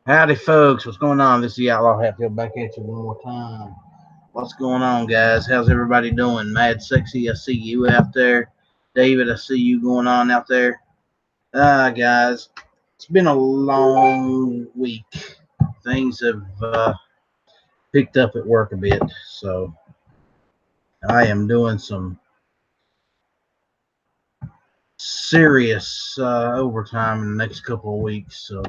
Howdy, folks. What's going on? This is the Outlaw Hatfield back at you one more time. What's going on, guys? How's everybody doing? Mad Sexy, I see you out there. David, I see you going on out there. Guys, it's been a long week. Things have picked up at work a bit, so I am doing some serious overtime in the next couple of weeks. So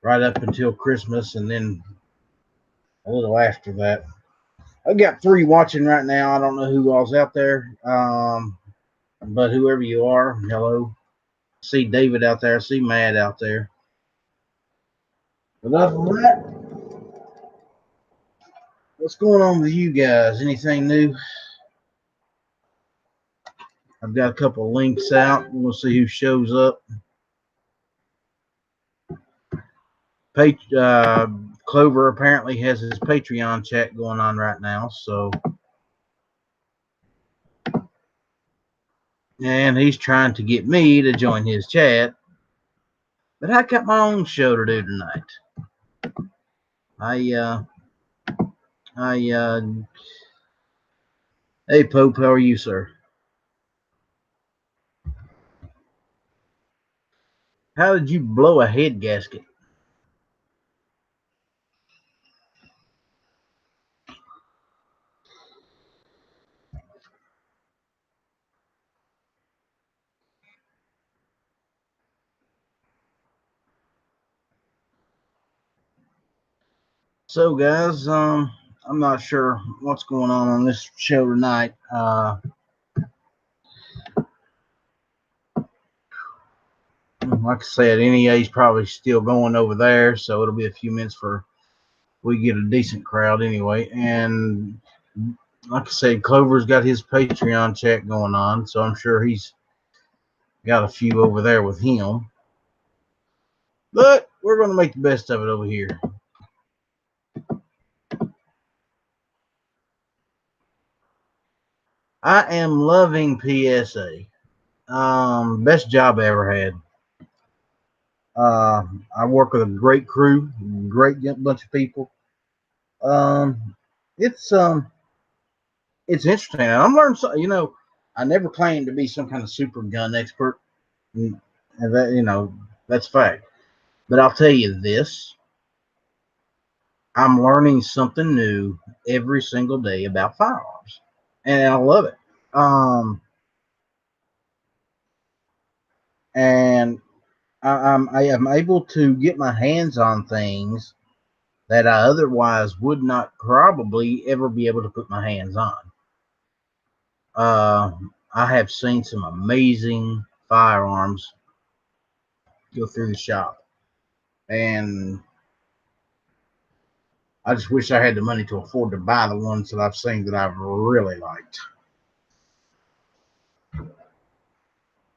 right up until Christmas, and then a little after that. I've got 3 watching right now. I don't know who all's out there, but whoever you are, hello. I see David out there. I see Matt out there. But other than that, what's going on with you guys? Anything new? I've got a couple of links out. We'll see who shows up. Clover apparently has his Patreon chat going on right now, so. And he's trying to get me to join his chat. But I got my own show to do tonight. Hey Pope, how are you, sir? How did you blow a head gasket? So, guys, I'm not sure what's going on this show tonight. Like I said, NEA's probably still going over there, so it'll be a few minutes for we get a decent crowd anyway. And like I said, Clover's got his Patreon chat going on, so I'm sure he's got a few over there with him. But we're going to make the best of it over here. I am loving PSA. Best job I ever had. I work with a great crew, great bunch of people. It's interesting. I'm learning something. I never claimed to be some kind of super gun expert, and that that's fact. But I'll tell you this: I'm learning something new every single day about firearms, and I love it. And I am able to get my hands on things that I otherwise would not probably ever be able to put my hands on. I have seen some amazing firearms go through the shop, and I just wish I had the money to afford to buy the ones that I've seen that I've really liked.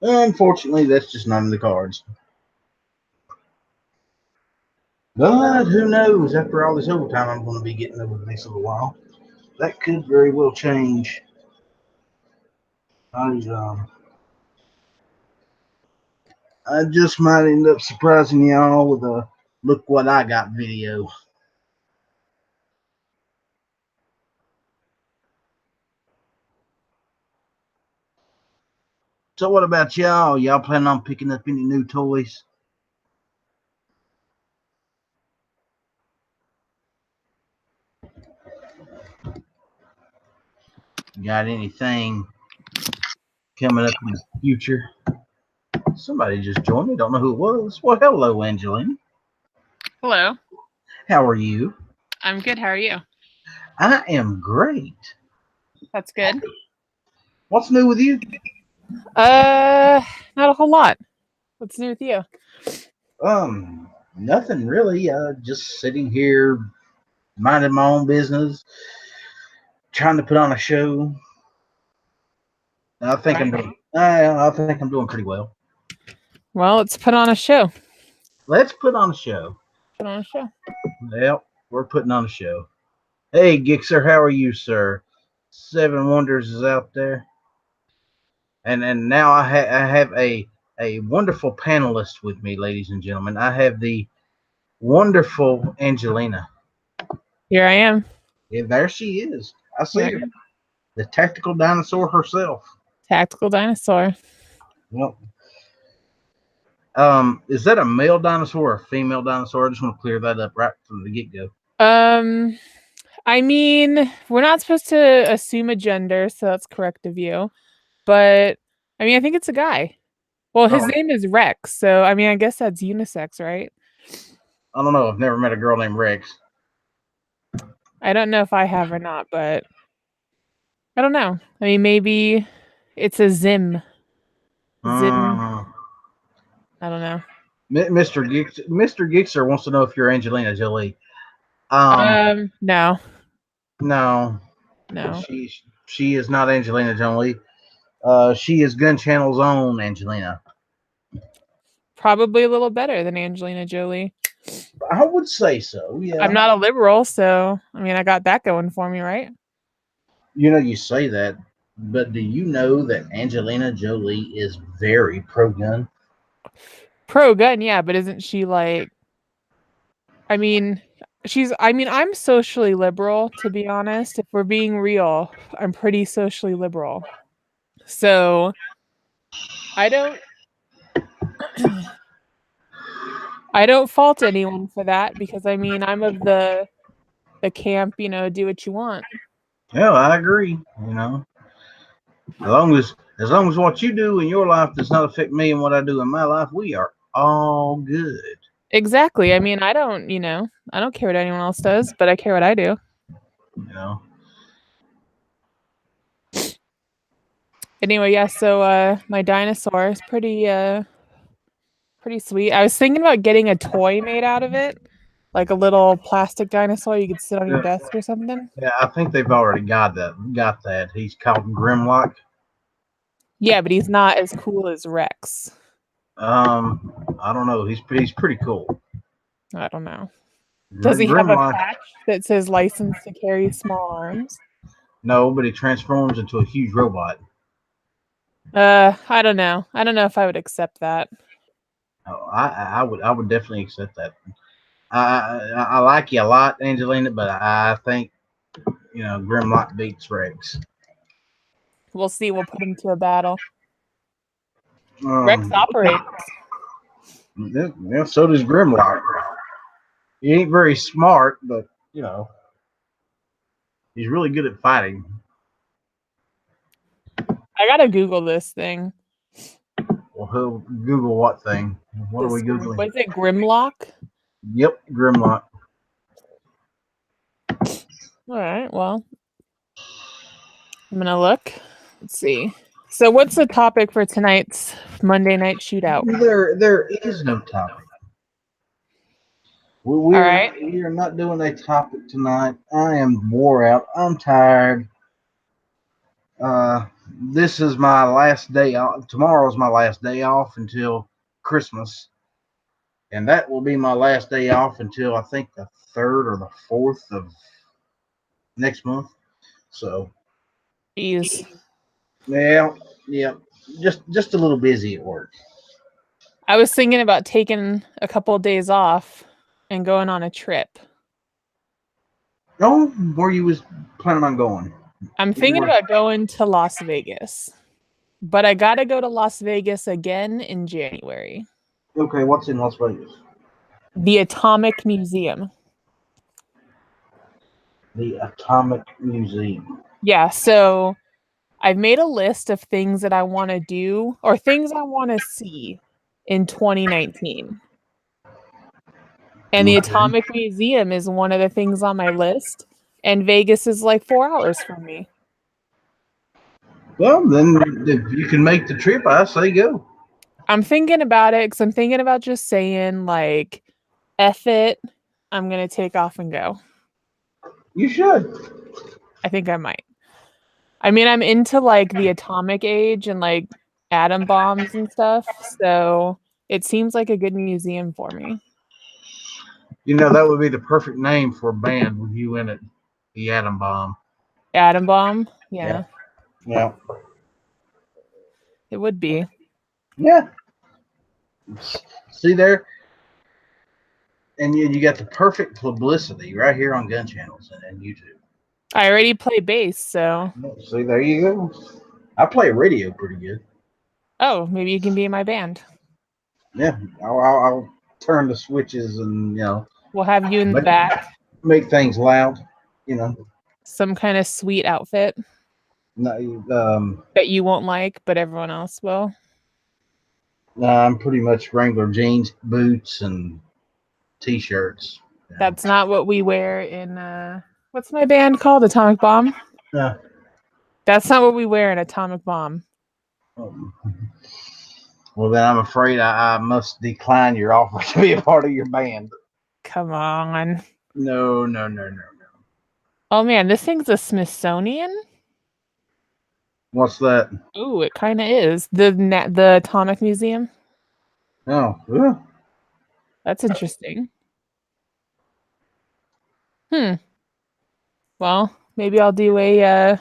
Unfortunately, that's just not in the cards. But who knows? After all this overtime I'm going to be getting over the next little while, that could very well change. I just might end up surprising y'all with a look what I got video. So what about y'all? Y'all planning on picking up any new toys? Got anything coming up in the future? Somebody just joined me. Don't know who it was. Well, hello, Angeline. Hello. How are you? I'm good. How are you? I am great. That's good. What's new with you? Not a whole lot. What's new with you? Nothing really. Just sitting here, minding my own business, trying to put on a show. I think I'm doing. I think I'm doing pretty well. Well, let's put on a show. Let's put on a show. Put on a show. Well, we're putting on a show. Hey, Gixer, how are you, sir? Seven Wonders is out there, and now I have a wonderful panelist with me, ladies and gentlemen. I have the wonderful Angelina. Here I am. Yeah, there she is. I see Here I her. am. The tactical dinosaur herself. Tactical dinosaur. Well, is that a male dinosaur or a female dinosaur? I just want to clear that up right from the get go. Um, I mean, we're not supposed to assume a gender, so that's correct of you. But I mean, I think it's a guy. Well, his Oh, name is Rex, so I mean, I guess that's unisex, right? I don't know. I've never met a girl named Rex. I don't know if I have or not, but I don't know. I mean, maybe it's a Zim. Zim. Uh, I don't know. Mr. Gixer wants to know if you're Angelina Jolie. No, No, no. she is not Angelina Jolie. She is Gun Channel's own Angelina. Probably a little better than Angelina Jolie. I would say so. I'm Yeah. not a liberal, so I mean, I got that going for me, right? You know, you say that, but do you know that Angelina Jolie is very pro gun? Pro gun, yeah, but isn't she like, I mean, I'm socially liberal, to be honest. If we're being real, I'm pretty socially liberal. So I don't I don't fault anyone for that because I mean I'm of the camp, do what you want. Yeah, I agree. You know, as long as what you do in your life does not affect me and what I do in my life, we are all good. Exactly. I mean, I don't care what anyone else does, but I care what I do. You know. Anyway, yeah, so my dinosaur is pretty sweet. I was thinking about getting a toy made out of it, like a little plastic dinosaur you could sit on your Yeah, desk or something. yeah, I think they've already got that. Got that. He's called Grimlock. Yeah, but he's not as cool as Rex. I don't know. He's pretty cool. I don't know. Does he have a Grimlock. patch that says license to carry small arms? No, but he transforms into a huge robot. I don't know. I don't know if I would accept that. Oh, I would definitely accept that. I like you a lot, Angelina, but I think Grimlock beats Rex. We'll see. We'll put him to a battle. Rex Um, operates. yeah, so does Grimlock. He ain't very smart, but you know he's really good at fighting. I gotta Google this thing. Well, who Google what thing? What are we What googling? is it? Grimlock? Yep, Grimlock. All right. Well, I'm gonna look. Let's see. So, what's the topic for tonight's Monday night shootout? There is no topic. We, All we're right. not we are not doing a topic tonight. I am wore out. I'm tired. Uh, this is my last day off. Tomorrow's my last day off until Christmas, and that will be my last day off until I think the 3rd or the 4th of next month. So, Jeez. yeah, yeah, just a little busy at work. I was thinking about taking a couple of days off and going on a trip. Oh, where you was planning on going? I'm thinking about going to Las Vegas, but I gotta go to Las Vegas again in January. Okay, what's in Las Vegas? The Atomic Museum. The Atomic Museum. Yeah, so I've made a list of things that I want to do or things I want to see in 2019. And the Okay. Atomic Museum is one of the things on my list. And Vegas is like 4 hours from me. Well, then if you can make the trip, I say go. I'm thinking about it because I'm thinking about just saying, like, F it. I'm going to take off and go. You should. I think I might. I mean, I'm into like the atomic age and like atom bombs and stuff. So it seems like a good museum for me. You know that would be the perfect name for a band with you in it. The Atom Bomb. Atom bomb? Yeah. Yeah, Yeah. it would be. Yeah. See there, And you got the perfect publicity right here on gun channels and YouTube. I already play bass, so. See, there you go. I play radio pretty good. Oh, maybe you can be in my band. Yeah, I'll turn the switches and We'll have you in the make, back. make things loud. Some kind of sweet outfit No, that you won't like, but everyone else will. I'm pretty much Wrangler jeans, boots, and t-shirts. That's not what we wear in what's my band called? Atomic Bomb? Yeah. That's not what we wear in Atomic Bomb. Um, well, then I'm afraid I must decline your offer to be a part of your band. Come on. No. Oh man, this thing's a Smithsonian? What's that? Ooh, it kind of is. The Atomic Museum. Oh, yeah. That's interesting. Well, maybe I'll do a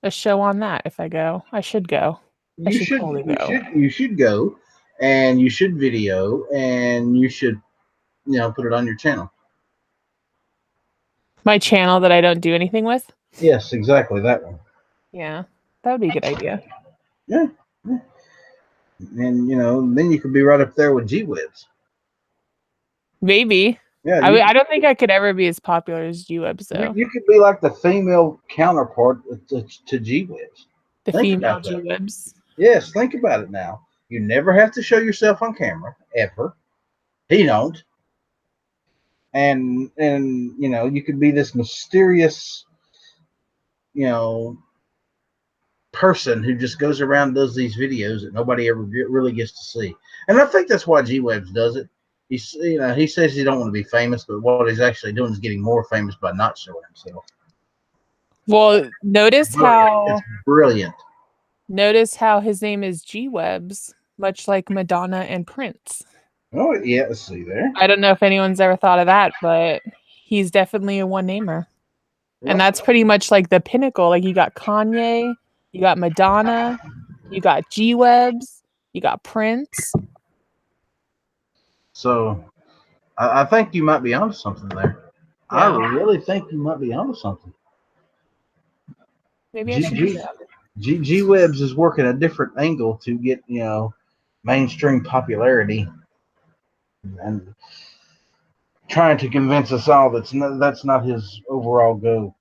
show on that if I go. I should go. I should totally go. You should go, and you should video, and you should put it on your channel. My channel that I don't do anything with? Yes, exactly that one. Yeah, that would be a good idea. Yeah. And then you could be right up there with G-Webs. Maybe. Yeah, I don't think I could ever be as popular as G-Webs though. you could be like the female counterpart to G-Webs. The Think female about that. G-Webs. Yes, think about it now. You never have to show yourself on camera ever. He don't. And you could be this mysterious, person who just goes around and does these videos that nobody ever really gets to see. And I think that's why G-Webs does it. He says he don't want to be famous, but what he's actually doing is getting more famous by not showing himself. Well, notice It's brilliant. Notice how his name is G-Webs, much like Madonna and Prince. Oh yeah, see there. I don't know if anyone's ever thought of that, but he's definitely a one-namer. Yep. And that's pretty much like the pinnacle. Like you got Kanye, you got Madonna, you got G-Webs, you got Prince. So I think you might be onto something there. Yeah. I really think you might be onto something. Maybe I should do that. G-Webs is working a different angle to get, mainstream popularity and trying to convince us all that's not his overall goal.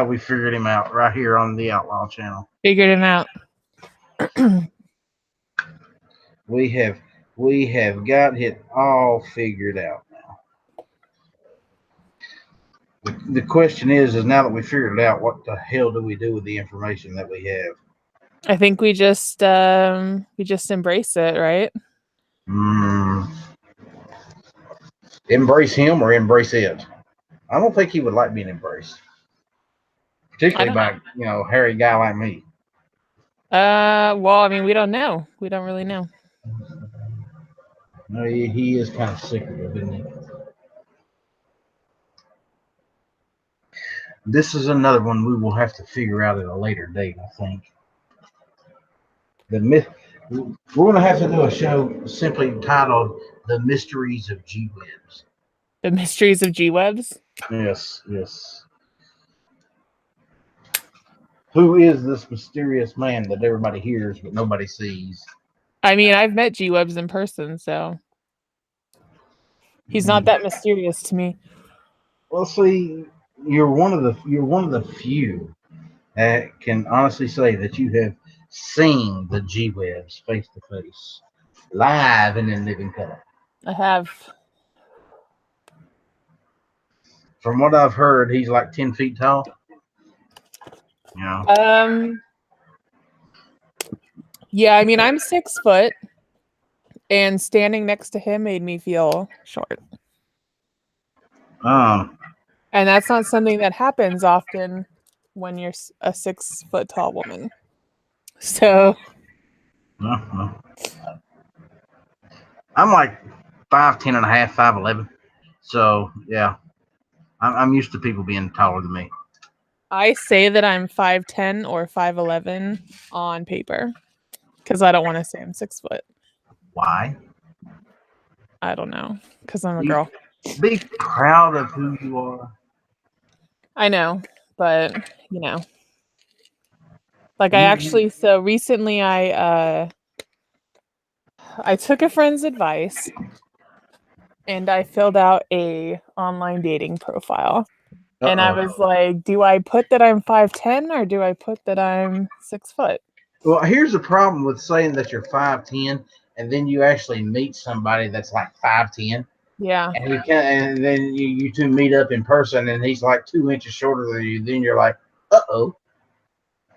We figured him out right here on the Outlaw channel. Figured him out. We have got it all figured out now. The question is now that we figured it out, what the hell do we do with the information that we have? I think we just embrace it, right? Embrace him or embrace it? I don't think he would like being embraced, particularly by a hairy guy like me. Well, I mean, we don't know. We don't really know. No, he is kind of secretive, isn't he? This is another one we will have to figure out at a later date, I think. We're going to have to do a show simply titled "The Mysteries of G-Webs." The Mysteries of G-Webs? Yes. Who is this mysterious man that everybody hears but nobody sees? I mean, I've met G-Webs in person, so he's not that mysterious to me. Well, see, you're one of the few that can honestly say that you have seen the G-Webs face to face, live and in living color. I have. From what I've heard, he's like 10 feet tall. Yeah. Yeah, I mean, I'm 6 foot, and standing next to him made me feel short. And that's not something that happens often when you're a 6 foot tall woman. So. I'm like 5'10" and a half, 5'11". So yeah, I'm used to people being taller than me. I say that I'm 5'10" or 5'11" on paper because I don't want to say I'm 6 foot. Why? I don't know, because I'm a girl. Be proud of who you are. I know, but like You so recently I took a friend's advice and I filled out a online dating profile. And I uh-oh. was like, do I put that I'm 5'10" or do I put that I'm 6 foot? Well, here's the problem with saying that you're 5'10", and then you actually meet somebody that's like 5'10", Yeah. and and then you two meet up in person, and he's like 2 inches shorter than you. Then you're like, uh-oh.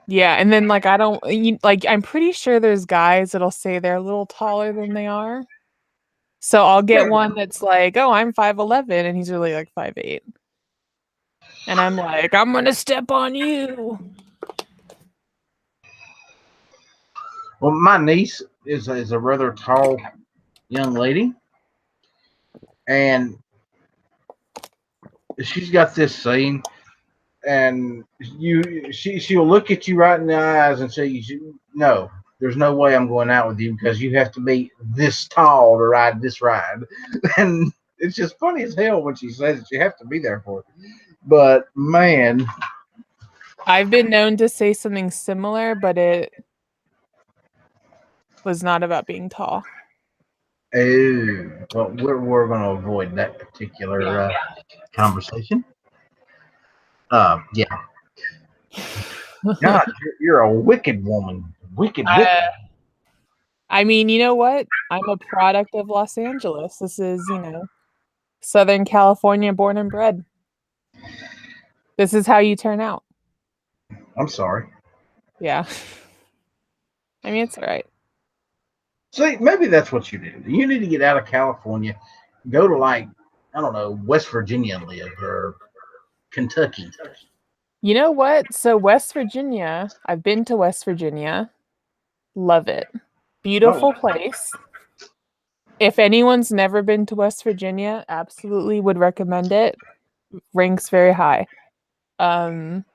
Yeah, and then like I don't like I'm pretty sure there's guys that'll say they're a little taller than they are. So I'll get one that's like, "Oh, I'm 5'11" and he's really like 5'8." And I'm like, "I'm going to step on you." Well, my niece is a rather tall young lady, and she's got this saying, and she'll look at you right in the eyes and say, "No, there's no way I'm going out with you because you have to be this tall to ride this ride." And it's just funny as hell when she says it. You have to be there for it. But man, I've been known to say something similar, but it was not about being tall. oh, well, we're going to avoid that particular Yeah. conversation. Yeah. God, you're a wicked woman. Wicked, wicked. I mean, you know what? I'm a product of Los Angeles. This is, Southern California born and bred. This is how you turn out. I'm sorry. Yeah. I mean, it's all right. See, maybe that's what you do. You need to get out of California, go to like, I don't know, West Virginia and live, or Kentucky. You know what? So West Virginia, I've been to West Virginia. Love it. Oh, Beautiful place. If anyone's never been to West Virginia, absolutely would recommend it. Ranks very high. Um,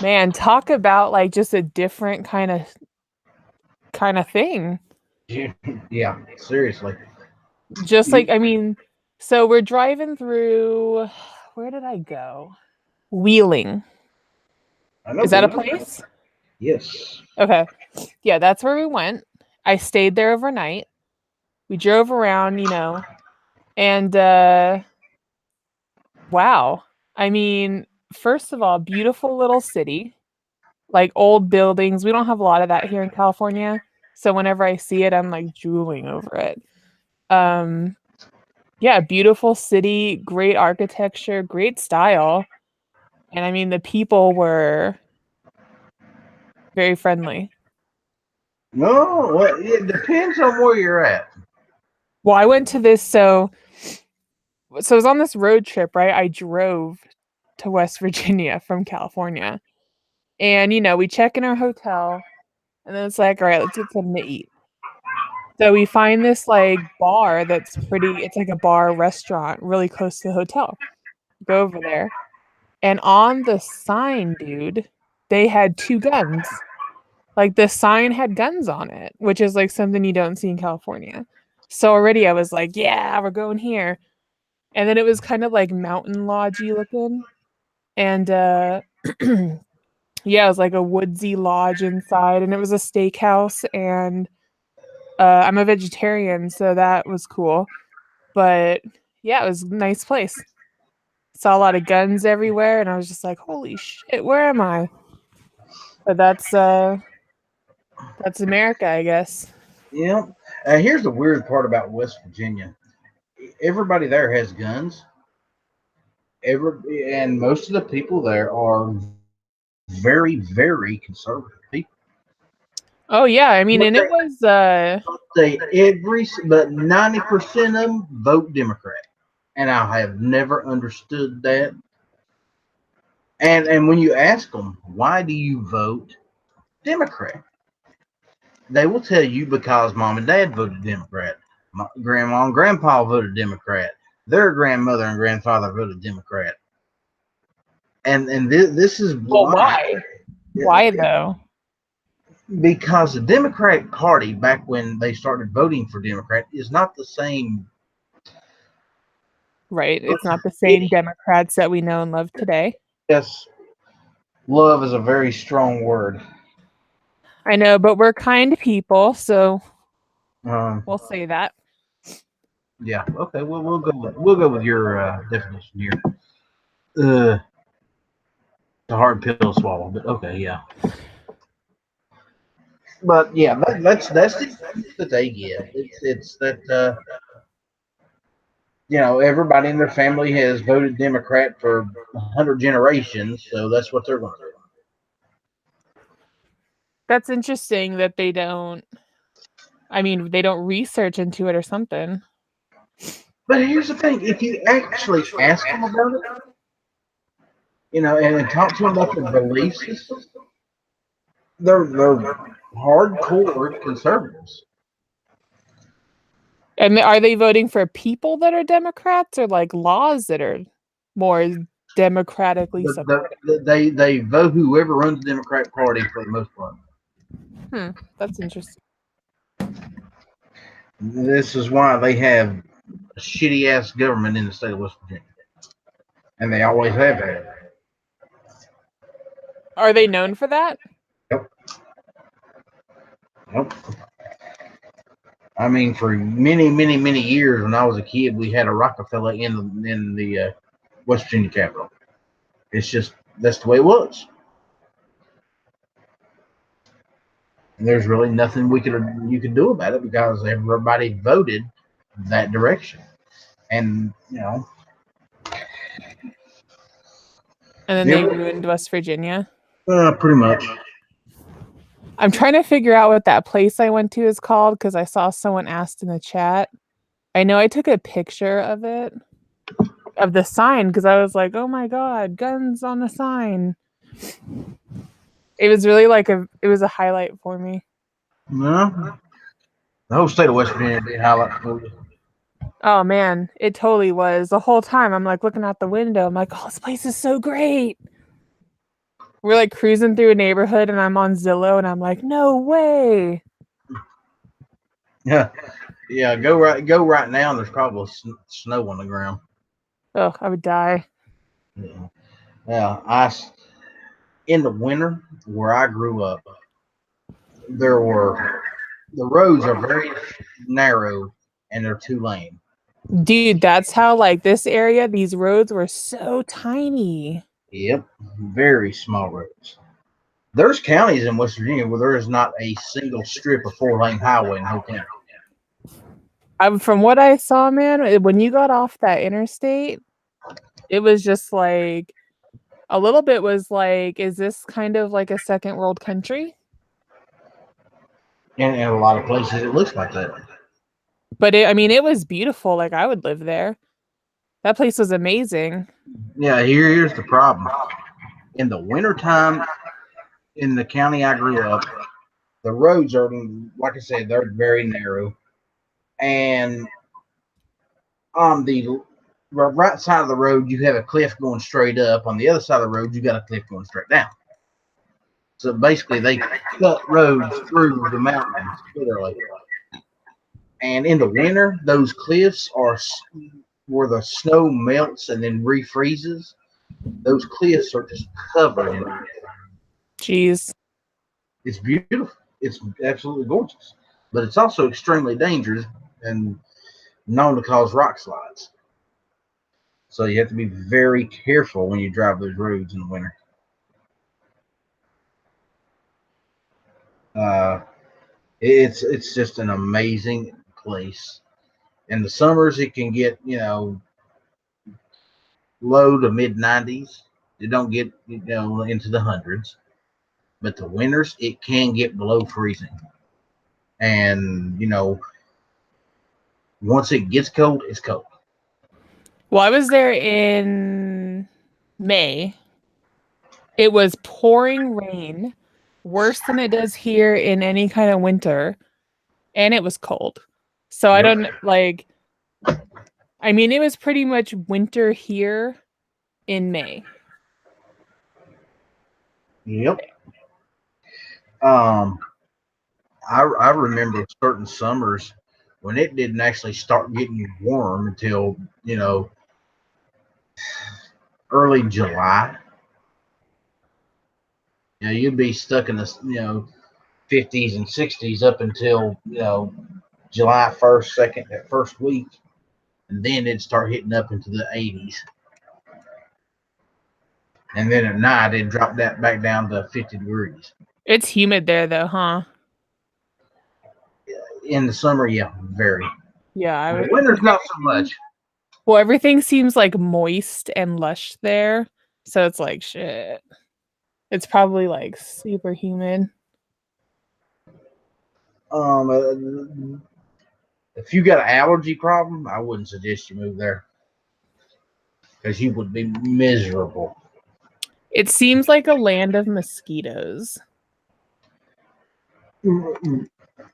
man, talk about like just a different kind of thing. yeah, seriously. Just like You, I mean, so we're driving through where did I go? Wheeling. I know Is that a Wheeling. place? Yes. Okay. Yeah, that's where we went. I stayed there overnight. We drove around, and wow. I mean, first of all, beautiful little city, like old buildings. We don't have a lot of that here in California. So whenever I see it, I'm like drooling over it. Um, yeah, beautiful city, great architecture, great style. And I mean, the people were very friendly. No, well, it depends on where you're at. Well, I went to this, so I was on this road trip, right? I drove to West Virginia from California. And we check in our hotel and then it's like, all right, let's get something to eat. So we find this like bar that's it's like a bar restaurant really close to the hotel. Go over there. And on the sign, dude, they had two guns. Like the sign had guns on it, which is like something you don't see in California. So already I was like, yeah, we're going here. And then it was kind of like mountain lodgy looking. And yeah, it was like a woodsy lodge inside and it was a steakhouse and I'm a vegetarian, so that was cool. But yeah, it was a nice place. Saw a lot of guns everywhere and I was just like, holy shit, where am I? But that's America, I guess. Yeah. Here's the weird part about West Virginia. Everybody there has guns. And most of the people there are very, very conservative people. Oh yeah, I mean, But and it was but 90% of them vote Democrat, and I have never understood that. And when you ask them why do you vote Democrat, they will tell you because mom and dad voted Democrat, my grandma and grandpa voted Democrat, their grandmother and grandfather voted Democrat, and this is well, why. why? Why though? Because the Democratic Party, back when they started voting for Democrat, is not the same. Right. It's not the same Democrats that we know and love today. Yes, love is a very strong word. I know, but we're kind people, so Um, we'll say that. yeah. Okay. We'll go with your definition here. It's a hard pill to swallow, but okay, yeah. But yeah, that's the excuse that they give. It's that everybody in their family has voted Democrat for 100 generations, so that's what they're going to do. That's interesting that they don't they don't research into it or something. But here's the thing: if you actually ask them about it, and talk to them about their belief system, they're hardcore conservatives. And are they voting for people that are Democrats or like laws that are more democratically supported? They vote whoever runs the Democratic Party for the most part. That's interesting. This is why they have a shitty ass government in the state of West Virginia, and they always have had. Are they known for that? Yep. Yep. I mean, for many, many, many years when I was a kid, we had a Rockefeller in the West Virginia Capitol. It's just that's the way it was, and there's really nothing you could do about it because everybody voted that direction, and And then they ruined West Virginia. pretty much. I'm trying to figure out what that place I went to is called because I saw someone asked in the chat. I know I took a picture of it, of the sign, because I was like, oh my God, guns on the sign. It was really it was a highlight for me. No, the whole state of West Virginia being highlighted for you. Oh man, it totally was. The whole time I'm like looking out the window. I'm like, oh, this place is so great. We're like cruising through a neighborhood and I'm on Zillow and I'm like, no way. Yeah, yeah. Go right now. And there's probably snow on the ground. Oh, I would die. Yeah. Ice in the winter where I grew up. The roads are very narrow and they're 2 lane. Dude, that's how like this area, these roads were so tiny. Yep, very small roads. There's counties in West Virginia where there is not a single strip of 4 lane highway in the whole county. From what I saw, man, when you got off that interstate, it was just like a little bit was like, is this kind of like a second world country? And in a lot of places, it looks like that. But it was beautiful. Like I would live there. That place was amazing. Yeah, here's the problem. In the wintertime, in the county I grew up, the roads are, like I said, they're very narrow. And on the right side of the road, you have a cliff going straight up. On the other side of the road, you got a cliff going straight down. So basically, they cut roads through the mountains, literally. And in the winter, those cliffs are where the snow melts and then refreezes. Those cliffs are just covered in ice. Jeez. It's beautiful. It's absolutely gorgeous, but it's also extremely dangerous and known to cause rock slides. So you have to be very careful when you drive those roads in the winter. It's just an amazing place. In the summers, it can get low to mid 90s. It don't get into the hundreds, but the winters it can get below freezing. And once it gets cold, it's cold. Well, I was there in May. It was pouring rain, worse than it does here in any kind of winter, and it was cold. So I don't like. It was pretty much winter here in May. Yep. I remember certain summers when it didn't actually start getting warm until early July. You'd be stuck in the 50s and 60s up until July 1st, second that first week, and then it'd start hitting up into the 80s. And then at night it'd drop that back down to 50 degrees. It's humid there though, huh? In the summer, yeah, very. Yeah, The winter's not so much. Well, everything seems like moist and lush there, so it's like shit. It's probably like super humid. If you got an allergy problem, I wouldn't suggest you move there because you would be miserable. It seems like a land of mosquitoes.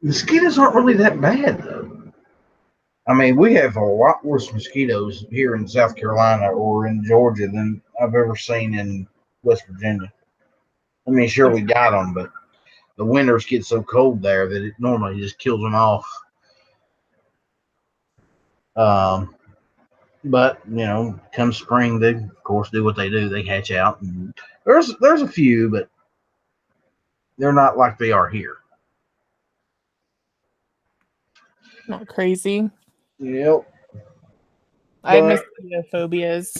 Mosquitoes aren't really that bad, though. I mean, we have a lot worse mosquitoes here in South Carolina or in Georgia than I've ever seen in West Virginia. I mean, sure, we got them, but the winters get so cold there that it normally just kills them off. But come spring, they of course do what they do. They hatch out, and there's a few, but they're not like they are here. Not crazy. Yep. I have mosquito phobias.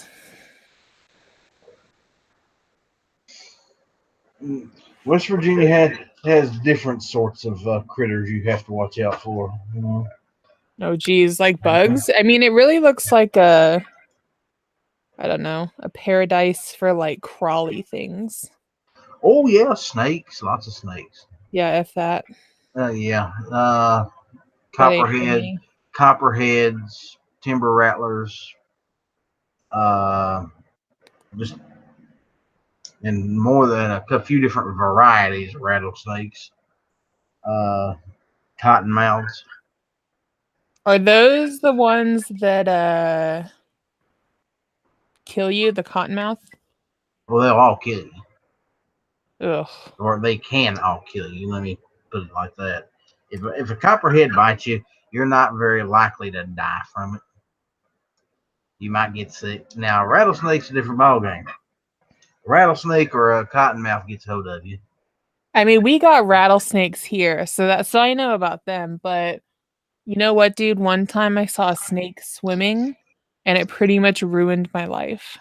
West Virginia has different sorts of critters you have to watch out for. Oh geez, like bugs. I mean, it really looks like I don't know, a paradise for like crawly things. Oh yeah, snakes, lots of snakes. Yeah, if that. Yeah, That ain't for me. copperheads, timber rattlers, just and more than a few different varieties of rattlesnakes. Cottonmouths. Are those the ones that kill you, the cottonmouth? Well, they'll all kill you. Ugh. Or they can all kill you. Let me put it like that. If a copperhead bites you, you're not very likely to die from it. You might get sick. Now, a rattlesnake's a different ballgame. A rattlesnake or a cottonmouth gets hold of you. I mean, we got rattlesnakes here, so I know about them, but you know what, dude? One time I saw a snake swimming and it pretty much ruined my life.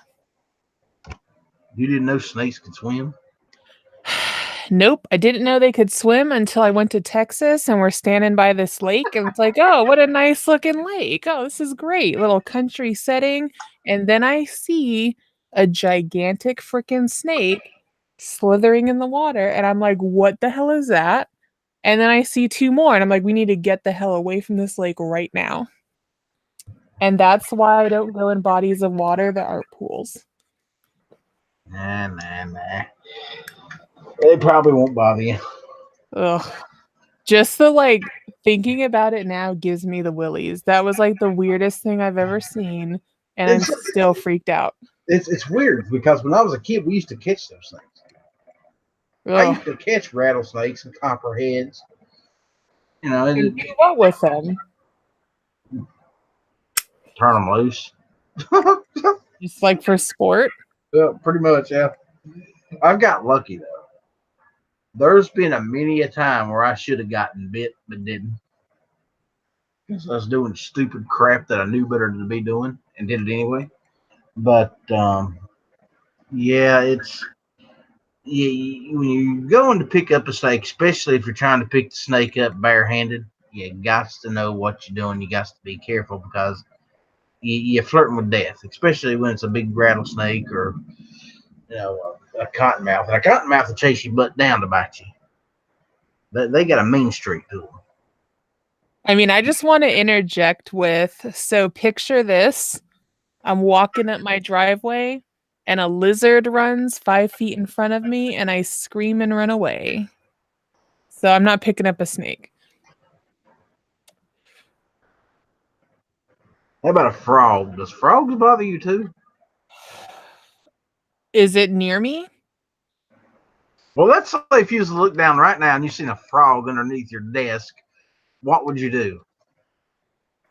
You didn't know snakes could swim? Nope, I didn't know they could swim until I went to Texas and we're standing by this lake and it's like, oh, what a nice looking lake. Oh, this is great. Little country setting. And then I see a gigantic freaking snake slithering in the water and I'm like, what the hell is that? And then I see two more and I'm like, we need to get the hell away from this lake right now. And that's why I don't go in bodies of water that aren't pools. Nah. They probably won't bother you. Ugh. Just the like thinking about it now gives me the willies. That was like the weirdest thing I've ever seen, and I'm still freaked out. It's weird because when I was a kid, we used to catch those things. I used to catch rattlesnakes and copperheads. And do what with them? Turn them loose. Just like for sport? Yeah, pretty much, yeah. I've got lucky though. There's been many a time where I should have gotten bit but didn't. Because I was doing stupid crap that I knew better to be doing and did it anyway. But yeah, when you're going to pick up a snake, especially if you're trying to pick the snake up barehanded, you got to know what you're doing. You got to be careful because you're flirting with death, especially when it's a big rattlesnake or a cottonmouth. And a cottonmouth will chase you butt down to bite you. They got a mean streak to them. I mean, I just want to interject with, so picture this. I'm walking up my driveway and a lizard runs 5 feet in front of me and I scream and run away. So I'm not picking up a snake. How about a frog? Does frogs bother you too? Is it near me? Well, let's say if you was to look down right now and you seen a frog underneath your desk, what would you do?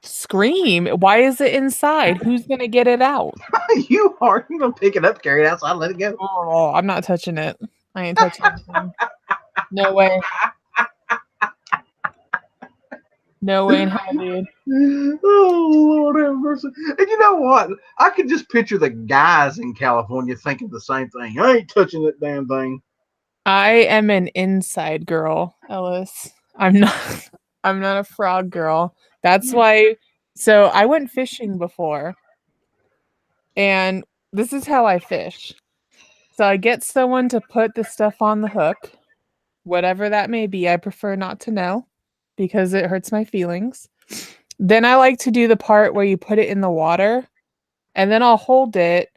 Scream. Why is it inside? Who's gonna get it out? You are. You gonna pick it up, carry it outside, let it go. Oh, I'm not touching it. I ain't touching anything. No way. No way in hell, dude. Oh Lord have mercy! And you know what? I could just picture the guys in California thinking the same thing. I ain't touching that damn thing. I am an inside girl, Ellis. I'm not I'm not a frog girl. That's why so I went fishing before and this is how I fish. So I get someone to put the stuff on the hook, whatever that may be. I prefer not to know because it hurts my feelings. Then I like to do the part where you put it in the water and then I'll hold it.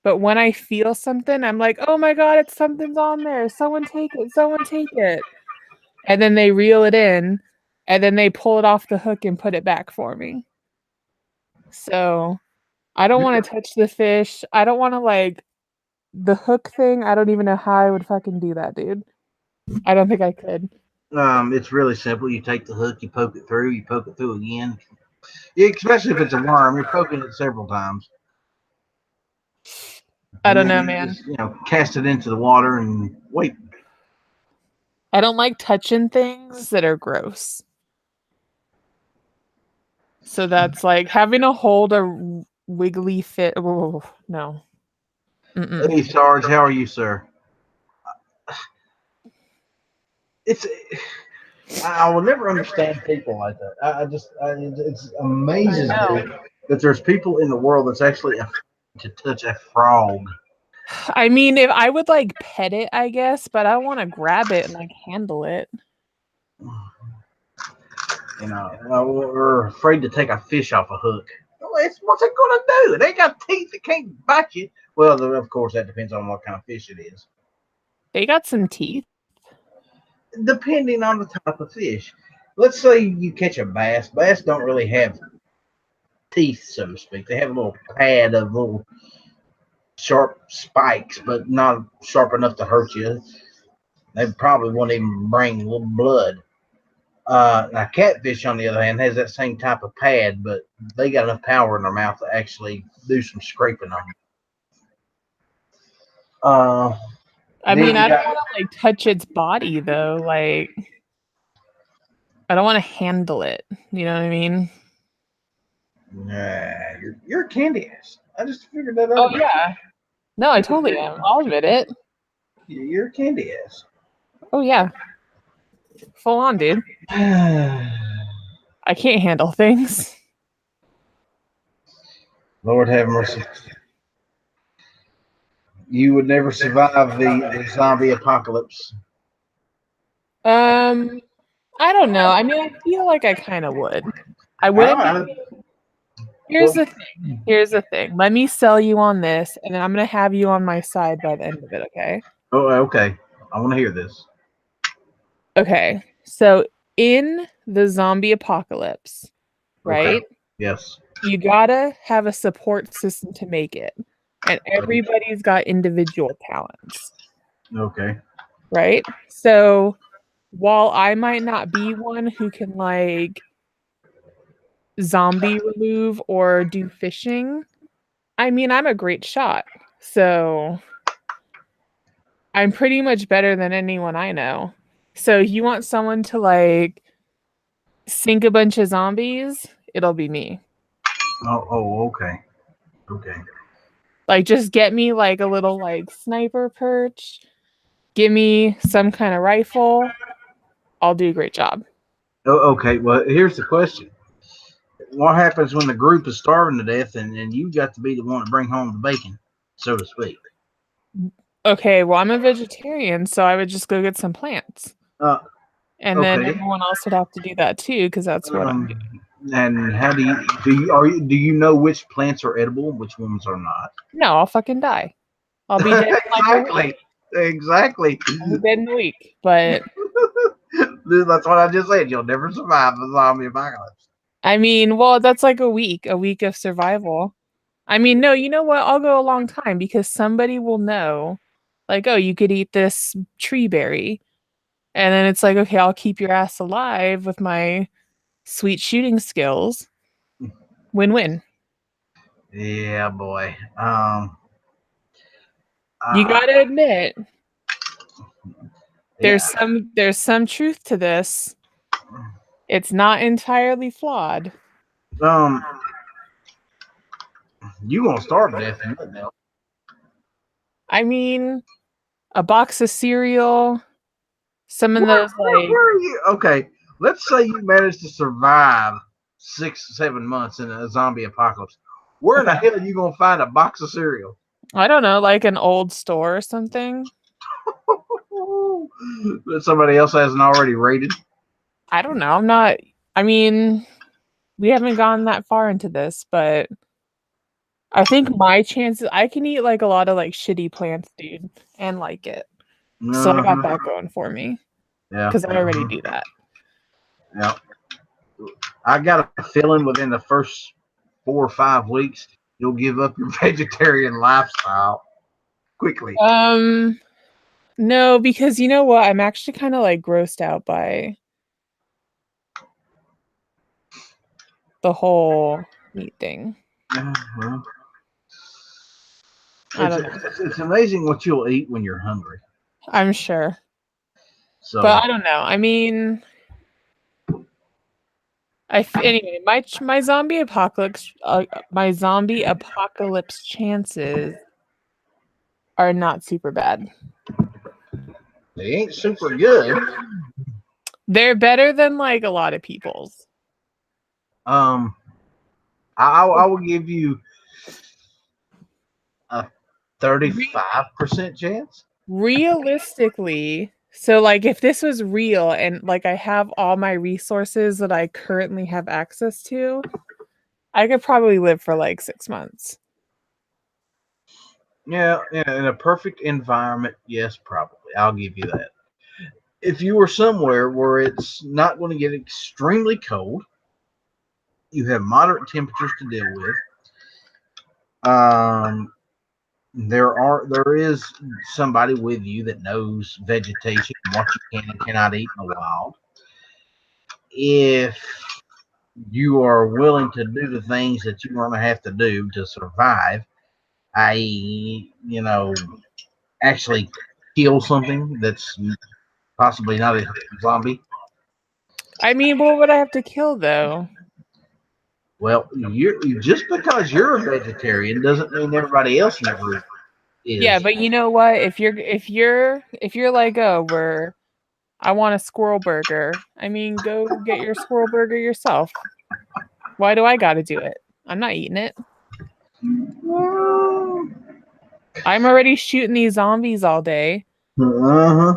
But when I feel something, I'm like, oh my God, it's something's on there. Someone take it. Someone take it. And then they reel it in and then they pull it off the hook and put it back for me. So I don't want to touch the fish. I don't want to like the hook thing. I don't even know how I would fucking do that, dude. I don't think I could. It's really simple. You take the hook, you poke it through, you poke it through again. Yeah, especially if it's a worm, you're poking it several times. I And don't then know, you man. just, cast it into the water and wait. I don't like touching things that are gross. So that's like having to hold a wiggly fit. Oh, no. Mm-mm. Hey, Sarge, how are you, sir? It's I will never understand people like that. It I amazes know. me that there's people in the world that's actually afraid to touch a frog. I mean, if I would like pet it, I guess, but I want to grab it and like handle it. We're afraid to take a fish off a hook. What's it gonna do? It ain't got teeth. It can't bite you. Well, of course, that depends on what kind of fish it is. They got some teeth. Depending on the type of fish. Let's say you catch a bass. Bass don't really have teeth, so to speak. They have a little pad of little sharp spikes, but not sharp enough to hurt you. They probably won't even bring a little blood. Now, catfish, on the other hand, has that same type of pad, but they got enough power in their mouth to actually do some scraping on you. I Then mean, you I don't got want to like touch its body though. Like, I don't want to handle it. You know what I mean? you're a candy ass. I just figured that out Oh about yeah. No, I totally am. I'll admit it. you. You're a candy ass. Oh yeah. Full on, dude. I can't handle things. Lord have mercy. You would never survive the zombie apocalypse. Um, I don't know. I mean, I feel like I kind of would. I I wouldn't don't be. know. Here's Well, the thing. Here's the thing. Let me sell you on this, and then I'm gonna have you on my side by the end of it, okay? oh, okay. I want to hear this. Okay. So in the zombie apocalypse, Okay. right? Yes. You gotta have a support system to make it. And everybody's got individual talents, Okay. right? So while I might not be one who can like zombie remove or do fishing, I mean, I'm a great shot. So I'm pretty much better than anyone I know. So you want someone to like sink a bunch of zombies? It'll be me. Okay. Okay. Like just get me like a little like sniper perch, give me some kind of rifle. I'll do a great job. Okay. Well, here's the question: what happens when the group is starving to death, and you got to be the one to bring home the bacon, so to speak? Okay, well, I'm a vegetarian, so I would just go get some plants. Uh, And then okay. everyone else would have to do that too, because that's what I'm Um, doing. and how do you know which plants are edible and which ones are not? No, I'll fucking die. I'll be dead in like a week. Exactly. Exactly. I'll be dead in a week. But That's what I just said. You'll never survive the zombie apocalypse. I mean, well, that's like a week of survival. I mean, no, you know what? I'll go a long time because somebody will know, like, oh, you could eat this tree berry. And then it's like, okay, I'll keep your ass alive with my sweet shooting skills. Win-win. Yeah, boy. You gotta admit, Yeah. there's some truth to this. It's not entirely flawed. You gonna starve to death in that now. I mean, a box of cereal, some of those like Where are you? Okay, let's say you managed to survive 6-7 months in a zombie apocalypse. Where in the hell are you gonna find a box of cereal? I don't know, like an old store or something. That somebody else hasn't already raided. I don't know. I'm not. I mean, we haven't gone that far into this, but I think my chances. I can eat like a lot of like shitty plants, dude, and like it. So I got Uh-huh. that going for me Yeah. because I already do that. Yeah. I got a feeling within the first 4 or 5 weeks you'll give up your vegetarian lifestyle quickly. No, because you know what? I'm actually kind of like grossed out by the whole meat thing. Yeah, well, I don't know. it's amazing what you'll eat when you're hungry. I'm sure, So but I don't know. I mean, anyway, my zombie apocalypse chances are not super bad. they ain't super good. They're better than like a lot of people's. Um, I will give you a 35% chance. Realistically, so like if this was real and like I have all my resources that I currently have access to, I could probably live for like 6 months. Yeah, in a perfect environment, yes, probably. I'll give you that. If you were somewhere where it's not going to get extremely cold, you have moderate temperatures to deal with. Um, there is somebody with you that knows vegetation and what you can and cannot eat in the wild. If you are willing to do the things that you're going to have to do to survive, i.e., actually kill something that's possibly not a zombie. I mean, what would I have to kill though? Well, just because you're a vegetarian doesn't mean everybody else in the group Yeah, is. but you know what? If you're like, oh, I want a squirrel burger. I mean, go get your squirrel burger yourself. Why do I got to do it? I'm not eating it. I'm already shooting these zombies all day. Uh-huh.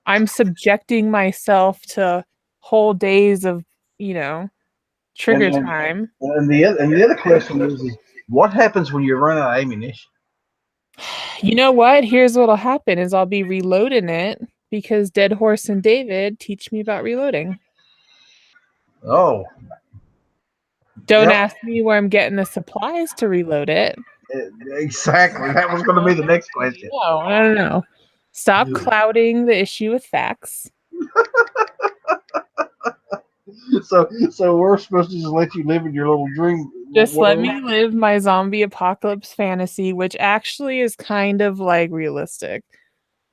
I'm subjecting myself to whole days of, you know, And, trigger and time. the other question is what happens when you run out of ammunition? You know what? Here's what'll happen is I'll be reloading it because Dead Horse and David teach me about reloading. Oh, Don't yep, ask me where I'm getting the supplies to reload it. exactly. That was going to be the next question. No, no, no, no. Stop clouding the issue with facts. So we're supposed to just let you live in your little dream Just let world. me live my zombie apocalypse fantasy, which actually is kind of like realistic.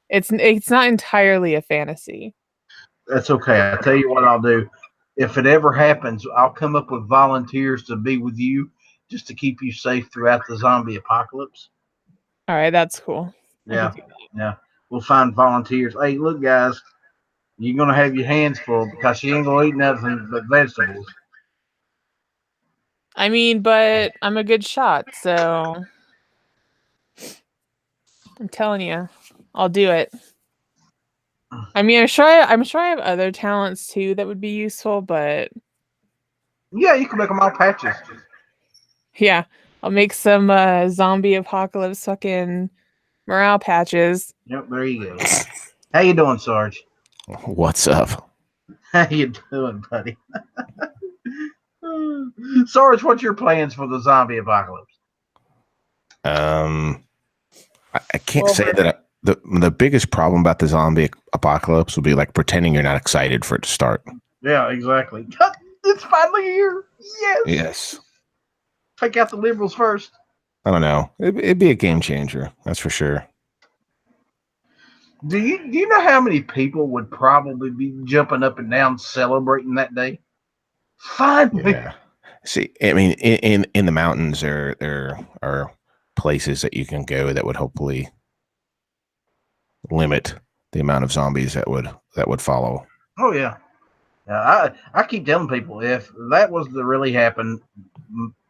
It's not entirely a fantasy. That's okay. I'll tell you what I'll do. If it ever happens, I'll come up with volunteers to be with you just to keep you safe throughout the zombie apocalypse. All right, that's cool. I Yeah, could do that. yeah. We'll find volunteers. Hey, look, guys, you're gonna have your hands full because she ain't gonna eat nothing but vegetables. I mean, but I'm a good shot, so I'm telling you, I'll do it. I mean, I'm sure I have other talents too that would be useful, but Yeah, you can make them all patches. yeah, I'll make some zombie apocalypse fucking morale patches. Yep, there you go. How you doing, Sarge? What's up? How you doing, buddy? Sarge, what's your plans for the zombie apocalypse? I can't say that the biggest problem about the zombie apocalypse will be like pretending you're not excited for it to start. Yeah, exactly. It's finally here. Yes. Yes. Take out the liberals first. I don't know. It'd be a game changer. That's for sure. Do you know how many people would probably be jumping up and down celebrating that day? Finally. Yeah. See, I mean, in the mountains, there are places that you can go that would hopefully limit the amount of zombies that would follow. Oh yeah. I keep telling people if that was to really happen,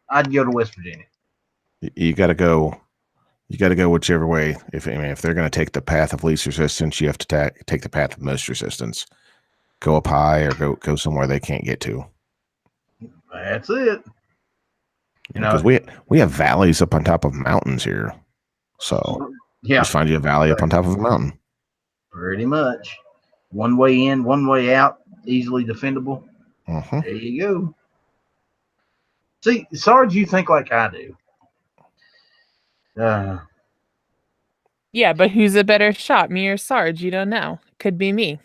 I'd go to West Virginia. You got to go. You got to go whichever way. If they're going to take the path of least resistance, you have to take the path of most resistance. Go up high or go somewhere they can't get to. That's it. Because we have valleys up on top of mountains here, so just find you a valley up on top of a mountain. Pretty much, one way in, one way out, easily defendable. Mm-hmm. There you go. See, Sarge, you think like I do. Yeah, but who's a better shot, me or Sarge? You don't know. Could be me.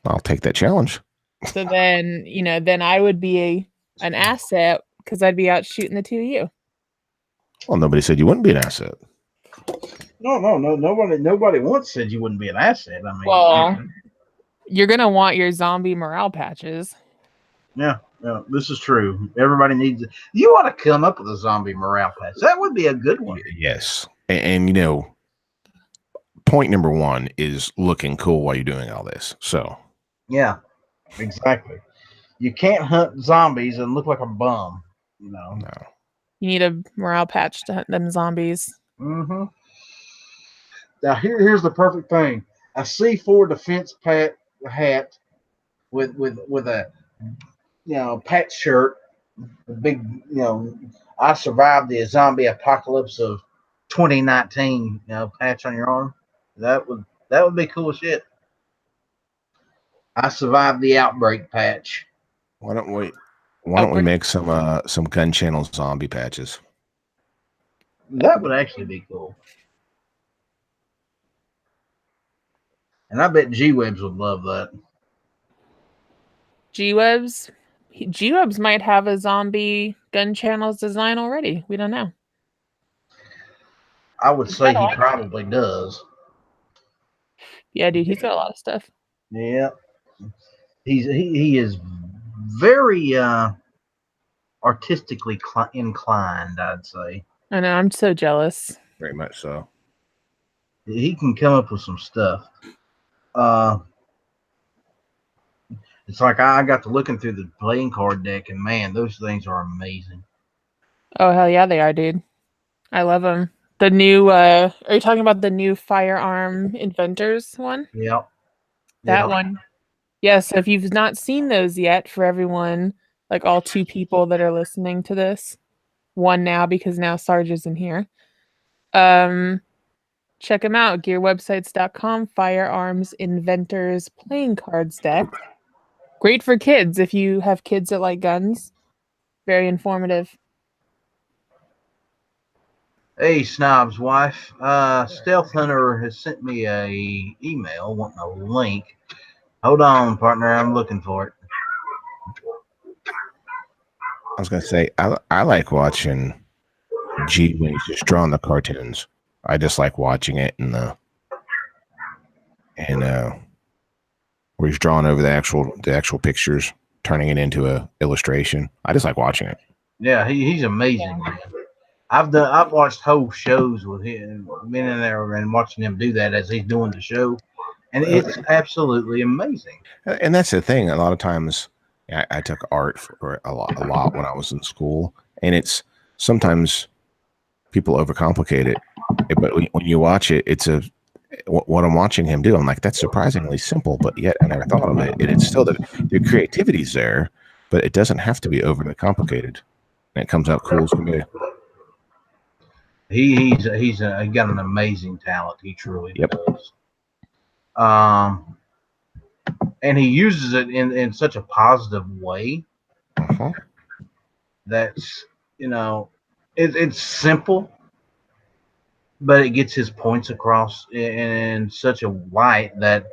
I'll take that challenge. So then, then I would be an asset because I'd be out shooting the two of you. Well, nobody said you wouldn't be an asset. No. Nobody once said you wouldn't be an asset. I mean, well, you're gonna want your zombie morale patches. Yeah, this is true. Everybody needs it. You want to come up with a zombie morale patch. That would be a good one. Yes. And point number one is looking cool while you're doing all this. So. Yeah, exactly. You can't hunt zombies and look like a bum, No. You need a morale patch to hunt them zombies. Mm-hmm. Now, here's the perfect thing. A C4 defense hat with a patch shirt, a big, I survived the zombie apocalypse of 2019, patch on your arm. That would be cool as shit. I survived the outbreak patch. Why don't we make some gun channel zombie patches? That would actually be cool. And I bet G-Webs would love that. G-Webs might have a zombie gun channels design already. We don't know. I would say he probably does. Yeah, dude, he's got a lot of stuff. Yeah. He is very artistically inclined, I'd say. I know, I'm so jealous. Very much so. He can come up with some stuff. It's like I got to looking through the playing card deck, and man, those things are amazing. Oh, hell yeah, they are, dude. I love them. The new, are you talking about the new Firearm Inventors one? Yep. That one. Yes, if you've not seen those yet, for everyone, like all two people that are listening to this, one now because now Sarge isn't here. Check them out, gearwebsites.com, Firearms Inventors Playing Cards deck. Great for kids if you have kids that like guns. Very informative. Hey, Snob's wife. Stealth Hunter has sent me a email wanting a link. Hold on, partner. I'm looking for it. I was gonna say I like watching G when he's just drawing the cartoons. I just like watching it and where he's drawing over the actual pictures, turning it into a illustration. I just like watching it. Yeah, he's amazing, man. I've watched whole shows with him, been in there and watching him do that as he's doing the show, and it's absolutely amazing. And that's the thing. A lot of times, I took art for a lot when I was in school, and it's sometimes people overcomplicate it. But when you watch it, what I'm watching him do. I'm like, that's surprisingly simple, but yet I never thought of it. And it's still the creativity's there, but it doesn't have to be overly complicated, and it comes out cool as can be. He's got an amazing talent. He truly does. And he uses it in such a positive way. That's it's simple, but it gets his points across in such a light that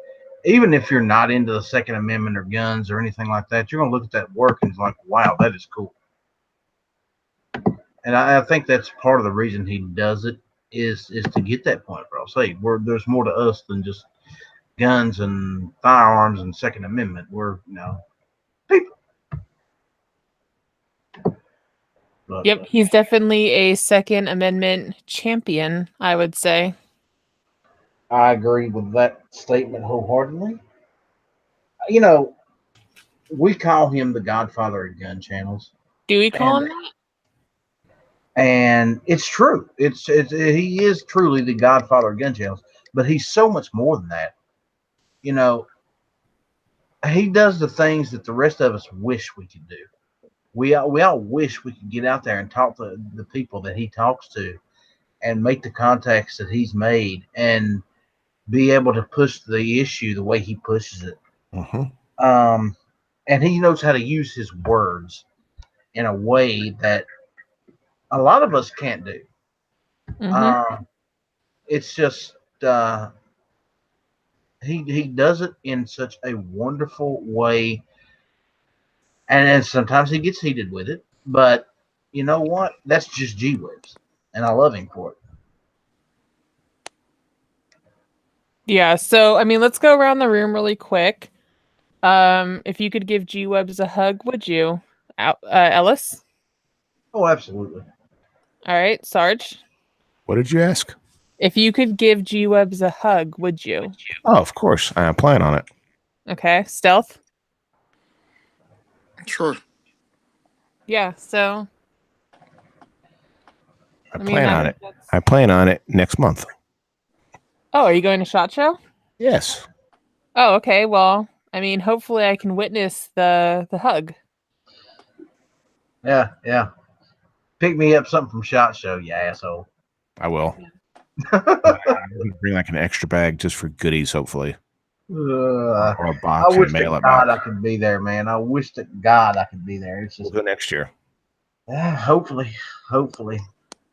even if you're not into the Second Amendment or guns or anything like that, you're going to look at that work and it's like, wow, that is cool. And I think that's part of the reason he does it is to get that point across. Hey, there's more to us than just guns and firearms and Second Amendment. We're people. But, Yep, he's definitely a Second Amendment champion, I would say. I agree with that statement wholeheartedly. We call him the Godfather of gun channels. Do we call him that? And it's true. He is truly the Godfather of gun channels, but he's so much more than that. He does the things that the rest of us wish we could do. We all wish we could get out there and talk to the people that he talks to and make the contacts that he's made and be able to push the issue the way he pushes it. Mm-hmm. And he knows how to use his words in a way that a lot of us can't do. Mm-hmm. It's just he does it in such a wonderful way, and sometimes he gets heated with it. But you know what? That's just G-Webs, and I love him for it. Yeah, so I mean, let's go around the room really quick. If you could give G-Webs a hug, would you? Ellis? Oh, absolutely. All right, Sarge? What did you ask? If you could give G-Webs a hug, would you? Oh, of course. I plan on it. Okay, Stealth? Sure. Yeah, so... I plan on it next month. Oh, are you going to SHOT Show? Yes. Oh, okay, well, I mean, hopefully I can witness the hug. Yeah. Pick me up something from SHOT Show, you asshole. I will. I'm gonna bring like an extra bag just for goodies, hopefully. Or a box I wish and mail to it God back. I could be there, man. I wish to God I could be there. It's just We'll go next year. hopefully.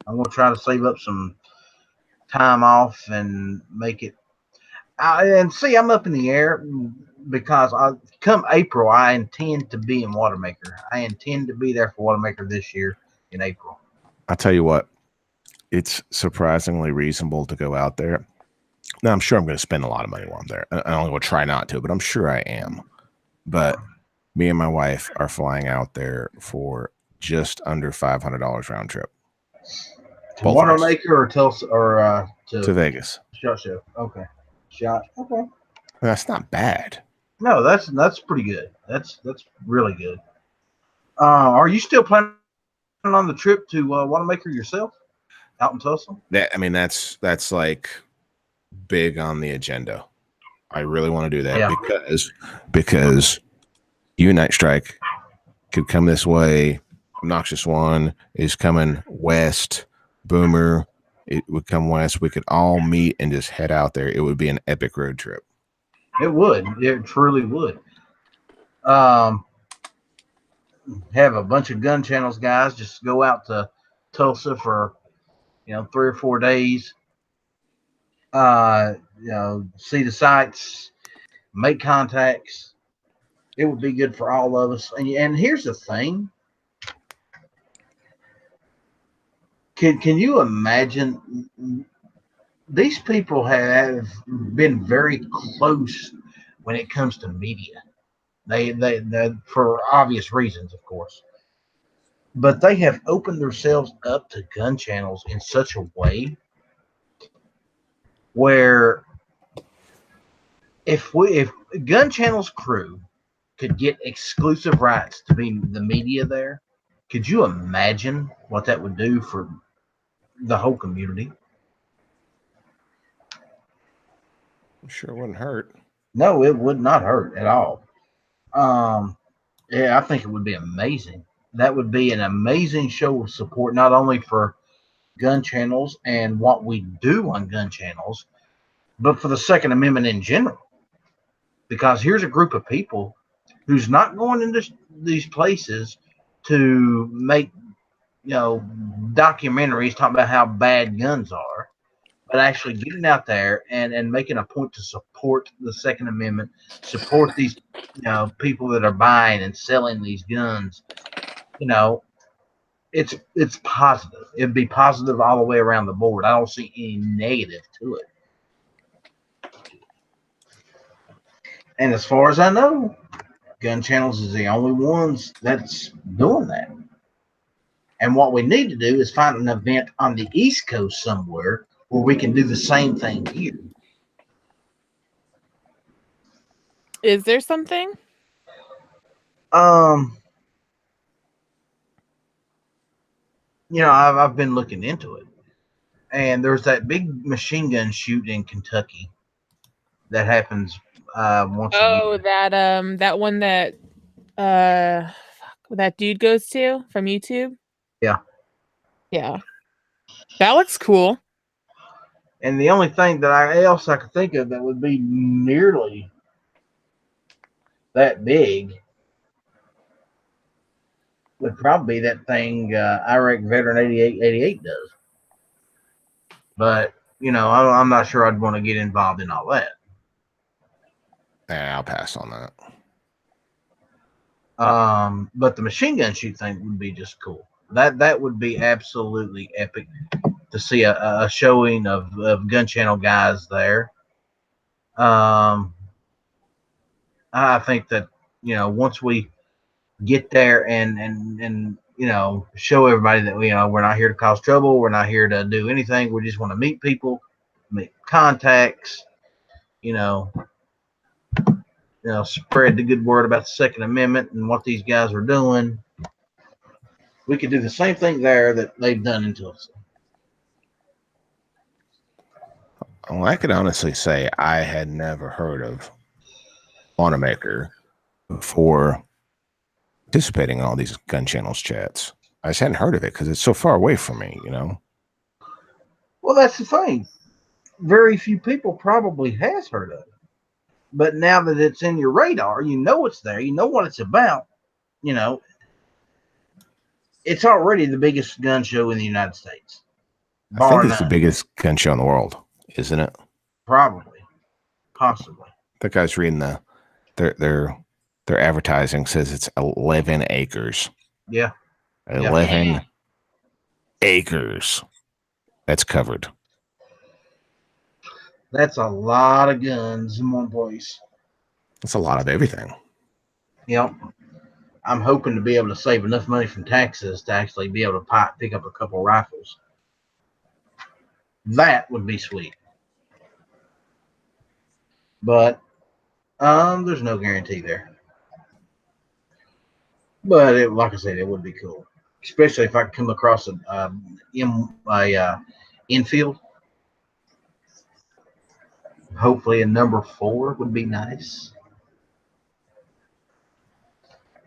I'm gonna try to save up some time off and make it. And see, I'm up in the air because come April, I intend to be in Watermaker. I intend to be there for Watermaker this year in April. I'll tell you what, it's surprisingly reasonable to go out there. Now, I'm sure I'm going to spend a lot of money while I'm there. I only will try not to, but I'm sure I am. But me and my wife are flying out there for just under $500 round trip. To Watermaker or Tulsa or to Vegas. SHOT Show. Okay. SHOT. Okay. That's not bad. No, that's pretty good. That's really good. Are you still planning on the trip to Watermaker yourself out in Tulsa? That's like big on the agenda. I really want to do that because Unite Strike could come this way. Obnoxious One is coming west. Boomer, it would come west. We could all meet and just head out there. It would be an epic road trip. It would. It truly would. Have a bunch of gun channels guys just go out to Tulsa for 3 or 4 days. See the sights, make contacts. It would be good for all of us. And here's the thing. Can you imagine? These people have been very close when it comes to media. They for obvious reasons, of course. But they have opened themselves up to gun channels in such a way where if gun channels crew could get exclusive rights to be the media there, could you imagine what that would do for the whole community? I'm sure it wouldn't hurt. No, it would not hurt at all. I think it would be amazing. That would be an amazing show of support, not only for gun channels and what we do on gun channels, but for the Second Amendment in general. Because here's a group of people who's not going into these places to make documentaries talking about how bad guns are. but actually getting out there and making a point to support the Second Amendment, support these people that are buying and selling these guns. It's positive. It'd be positive all the way around the board. I don't see any negative to it. And as far as I know, Gun Channels is the only ones that's doing that. And what we need to do is find an event on the East Coast somewhere where we can do the same thing here. Is there something? I've been looking into it, and there's that big machine gun shoot in Kentucky that happens once a year. Oh, that one that that dude goes to from YouTube. Yeah. That looks cool. And the only thing that I could think of that would be nearly that big would probably be that thing Iraq Veteran 8888 does. But, I'm not sure I'd want to get involved in all that. Yeah, I'll pass on that. But the machine gun shoot thing would be just cool. That would be absolutely epic to see a showing of Gun Channel guys there. I think that once we get there and show everybody that we're not here to cause trouble, we're not here to do anything. We just want to meet people, make contacts, spread the good word about the Second Amendment and what these guys are doing. We could do the same thing there that they've done in Tulsa. Well, I could honestly say I had never heard of Automaker before participating in all these Gun Channels chats. I just hadn't heard of it because it's so far away from me, Well, that's the thing. Very few people probably has heard of it. But now that it's in your radar, it's there, what it's about, it's already the biggest gun show in the United States. I think it's the biggest gun show in the world, isn't it? Probably. Possibly. That guy's reading their advertising says it's 11 acres. Yeah. 11 acres. That's covered. That's a lot of guns in one place. That's a lot of everything. Yep. I'm hoping to be able to save enough money from taxes to actually be able to pick up a couple rifles. That would be sweet. But there's no guarantee there. But like I said, it would be cool, especially if I could come across an infield. Hopefully, a number 4 would be nice.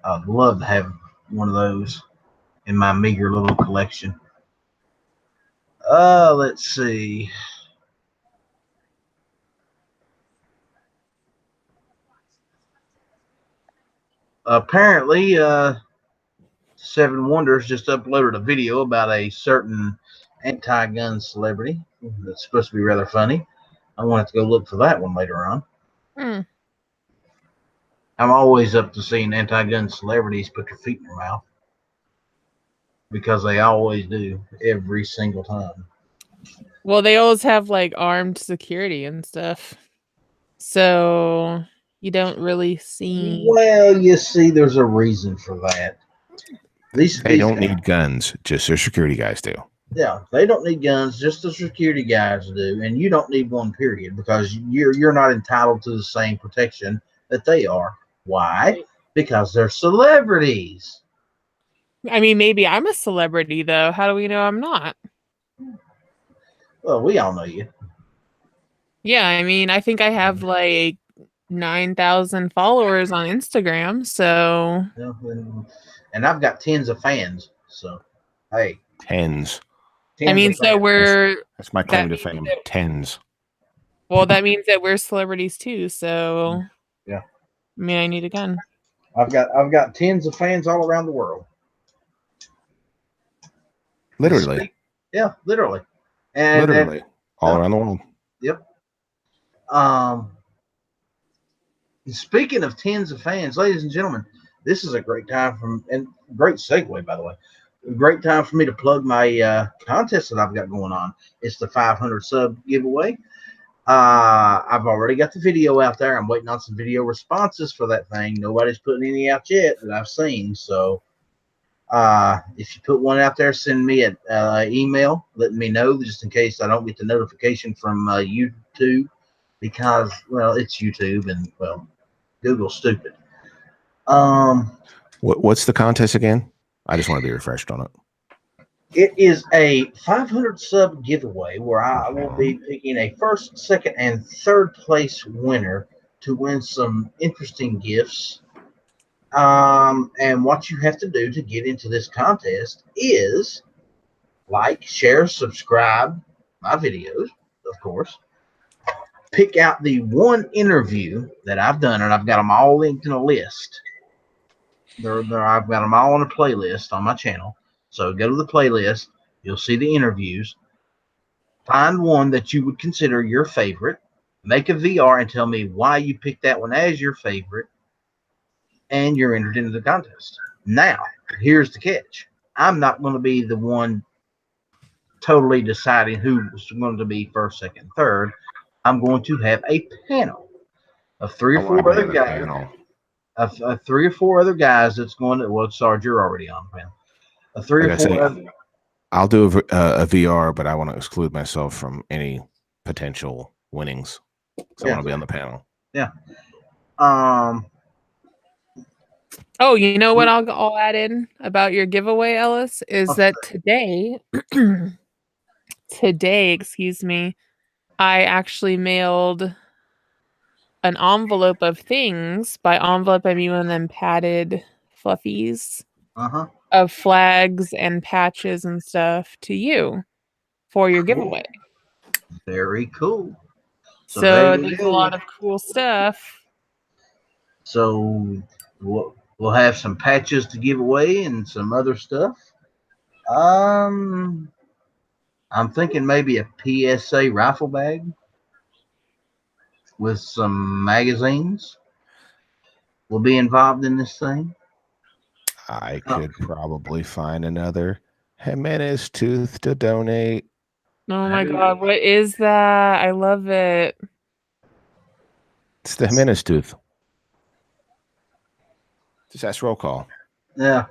I'd love to have one of those in my meager little collection. Let's see. Apparently, Seven Wonders just uploaded a video about a certain anti-gun celebrity that's supposed to be rather funny. I wanted to go look for that one later on. I'm always up to seeing anti-gun celebrities put their feet in their mouth because they always do every single time. Well, they always have like armed security and stuff, so you don't really see. Well, you see, there's a reason for that. They don't need guns, just their security guys do. Yeah, they don't need guns, just the security guys do, and you don't need one, period, because you're not entitled to the same protection that they are. Why? Because they're celebrities. I mean, maybe I'm a celebrity, though. How do we know I'm not? Well, we all know you. Yeah, I mean, I think I have like 9,000 followers on Instagram, so... And I've got tens of fans, so, hey. Tens. I mean, so we're... That's my claim to fame, tens. Well, that means that we're celebrities, too, so... Yeah. I mean, I need a gun. I've got tens of fans all around the world. Literally. Yeah, literally. And literally. all around the world. Yep. Speaking of tens of fans, ladies and gentlemen, this is a great time and great segue, by the way. A great time for me to plug my contest that I've got going on. It's the 500 sub giveaway. I've already got the video out there. I'm waiting on some video responses for that thing. Nobody's putting any out yet that I've seen. So if you put one out there, send me an email letting me know, just in case I don't get the notification from YouTube, because, well, it's YouTube and, well, Google's stupid. What's the contest again? I just want to be refreshed on it. It is a 500 sub giveaway where I will be picking a first, second, and third place winner to win some interesting gifts. And what you have to do to get into this contest is like, share, subscribe my videos, of course. Pick out the one interview that I've done, and I've got them all linked in a list. I've got them all on a playlist on my channel. So go to the playlist. You'll see the interviews. Find one that you would consider your favorite. Make a VR and tell me why you picked that one as your favorite. And you're entered into the contest. Now, here's the catch. I'm not going to be the one totally deciding who's going to be first, second, third. I'm going to have a panel of three or four other guys. Of 3 or 4 other guys that's going to, well, Sarge, you're already on the panel. I'll do a VR, but I want to exclude myself from any potential winnings. So I want to be on the panel. Yeah. Oh, you know what I'll add in about your giveaway, Ellis, is that today, excuse me, I actually mailed an envelope of things. By envelope, I mean one of them padded fluffies of flags and patches and stuff to you for your giveaway. Very cool. So there's a lot of cool stuff. So we'll have some patches to give away and some other stuff. I'm thinking maybe a PSA rifle bag with some magazines will be involved in this thing. I could probably find another Jimenez tooth to donate. Oh my God, what is that? I love it. It's the Jimenez tooth. Just ask roll call. Yeah.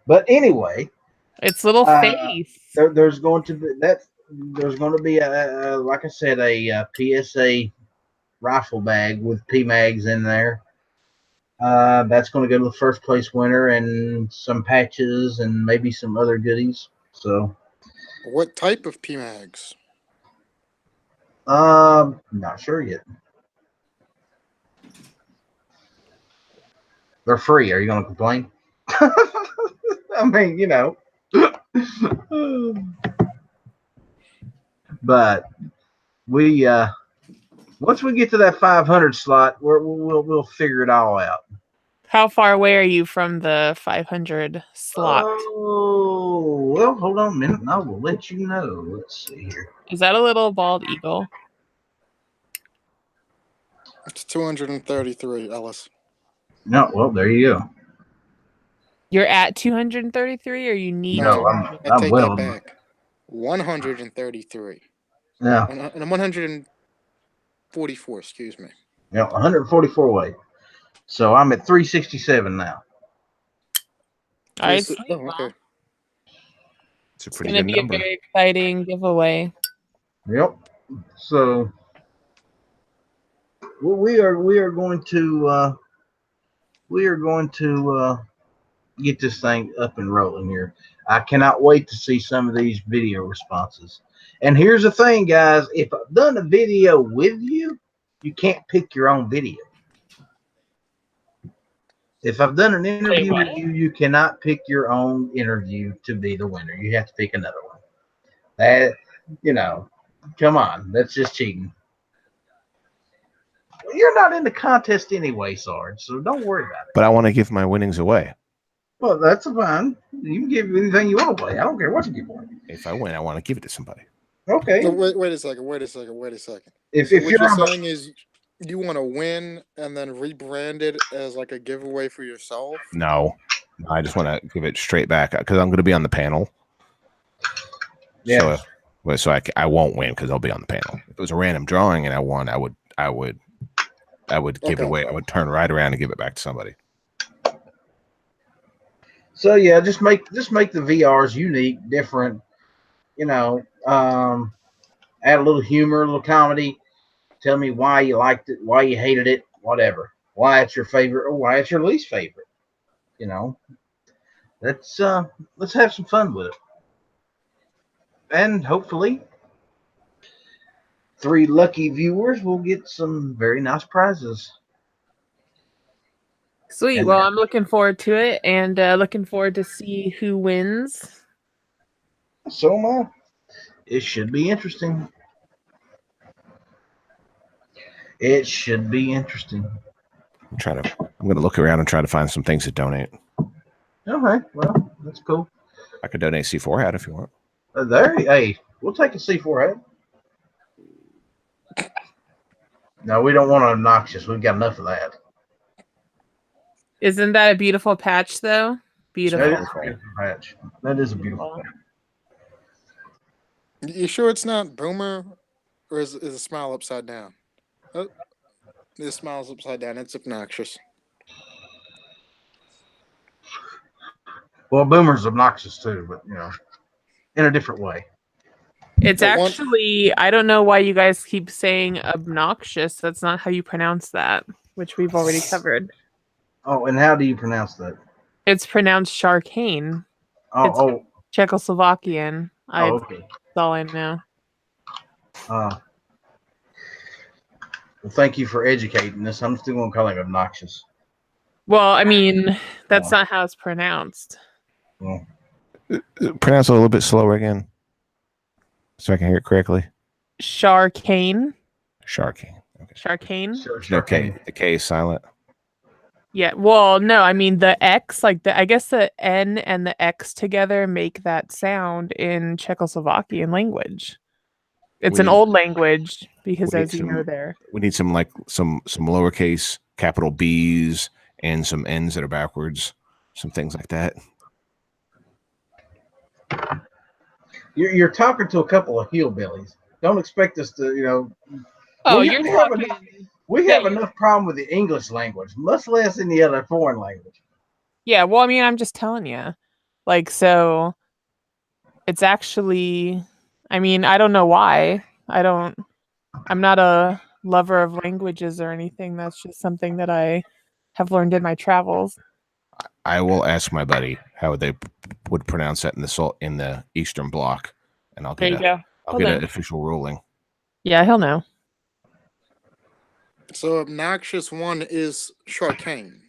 But anyway, its little face. There's going to be a like I said, a PSA rifle bag with PMags in there. That's going to go to the first place winner, and some patches and maybe some other goodies. So, what type of PMags? Not sure yet. They're free. Are you going to complain? I mean, you know. But we once we get to that 500 slot, we'll figure it all out. How far away are you from the 500 slot? Oh, well, hold on a minute, and I will let you know. Let's see here. Is that a little bald eagle? It's 233, Ellis. No, well, there you go. You're at 233, or you need? No, I take that back. 133. Yeah. And I'm 144. Excuse me. Yeah, 144 away. So I'm at 367 now. Okay. It's a pretty good number. A very exciting giveaway. Yep. So we are going to get this thing up and rolling here. I cannot wait to see some of these video responses. And here's the thing, guys. If I've done a video with you, you can't pick your own video. If I've done an interview with you, you cannot pick your own interview to be the winner. You have to pick another one. That, you know, come on. That's just cheating. You're not in the contest anyway, Sarge, so don't worry about it. But I want to give my winnings away. Well, that's fine. You can give anything you want away. I don't care what you give away. If I win, I want to give it to somebody. Okay. No, wait a second. If So if what you're you're on saying is you want to win and then rebrand it as like a giveaway for yourself? No, I just want to give it straight back because I'm going to be on the panel. yeah. So I won't win because I'll be on the panel. If it was a random drawing and I won, I would give it Okay. away. I would turn right around and give it back to somebody. So yeah, just make the VRs unique, different. You know, add a little humor, a little comedy. Tell me why you liked it, why you hated it, whatever. Why it's your favorite or why it's your least favorite. You know, let's have some fun with it, and hopefully, 3 lucky viewers will get some very nice prizes. Sweet. And Well, I'm looking forward to it, and looking forward to see who wins. so am I. It should be interesting. It should be interesting. I'm going to look around and try to find some things to donate. All right. Well, that's cool. I could donate C4 hat if you want. Hey, we'll take a C4 hat. No, we don't want obnoxious. We've got enough of that. Isn't that a beautiful patch, though? Beautiful. That is a beautiful patch. That is a beautiful patch. You sure it's not Boomer, or is the smile upside down? Oh, the smile's upside down. It's obnoxious. Well, Boomer's obnoxious too, but in a different way. It's But actually, I don't know why you guys keep saying obnoxious. That's not how you pronounce that, which we've already covered. Oh, and how do you pronounce that? It's pronounced Sharkane. It's Oh, Czechoslovakian. okay. That's all I know. Well, thank you for educating us. I'm still going to call him obnoxious. Well, I mean, that's not how it's pronounced. Well, Pronounce it a little bit slower again so I can hear it correctly. Sharkane. Sharking. Okay. Sharkane. Okay. The K is silent. Yeah. Well, no, I mean the X, I guess the N and the X together make that sound in Czechoslovakian language. It's an old language because, as you know, we need some lowercase capital B's and some N's that are backwards, some things like that. You're talking to a couple of hillbillies. Don't expect us to, Oh, we you're have talking. enough problem with the English language, much less any other foreign language. Yeah, well, I mean, I'm just telling you. So it's actually, I mean, I don't know why. I'm not a lover of languages or anything. That's just something that I have learned in my travels. I will ask my buddy how they would pronounce that in the Eastern Bloc, and I'll get an official ruling. Yeah, he'll know. So obnoxious one is Sharkane.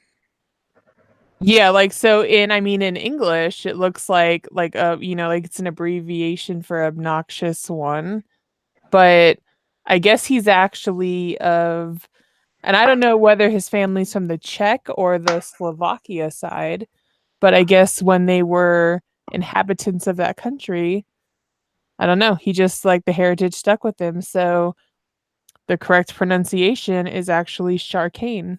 Yeah, in English, it looks like it's an abbreviation for obnoxious one, but I guess he's actually of, and I don't know whether his family's from the Czech or the Slovakia side, but I guess when they were inhabitants of that country, I don't know, he just the heritage stuck with him. So the correct pronunciation is actually Sharkane.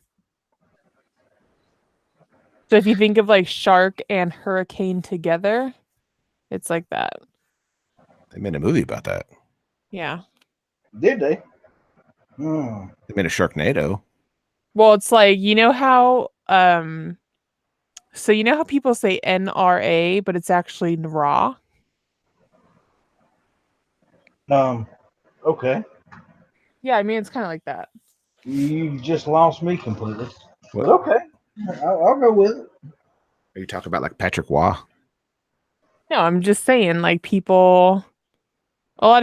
So if you think of shark and hurricane together, it's like that. They made a movie about that. Yeah. Did they? They made a Sharknado. Well, it's how so you know how people say NRA, but it's actually NRA? Okay. Yeah, I mean it's kind of like that. You just lost me completely. What? But okay. I'll go with it. Are you talking about Patrick Waugh? No, I'm just saying a lot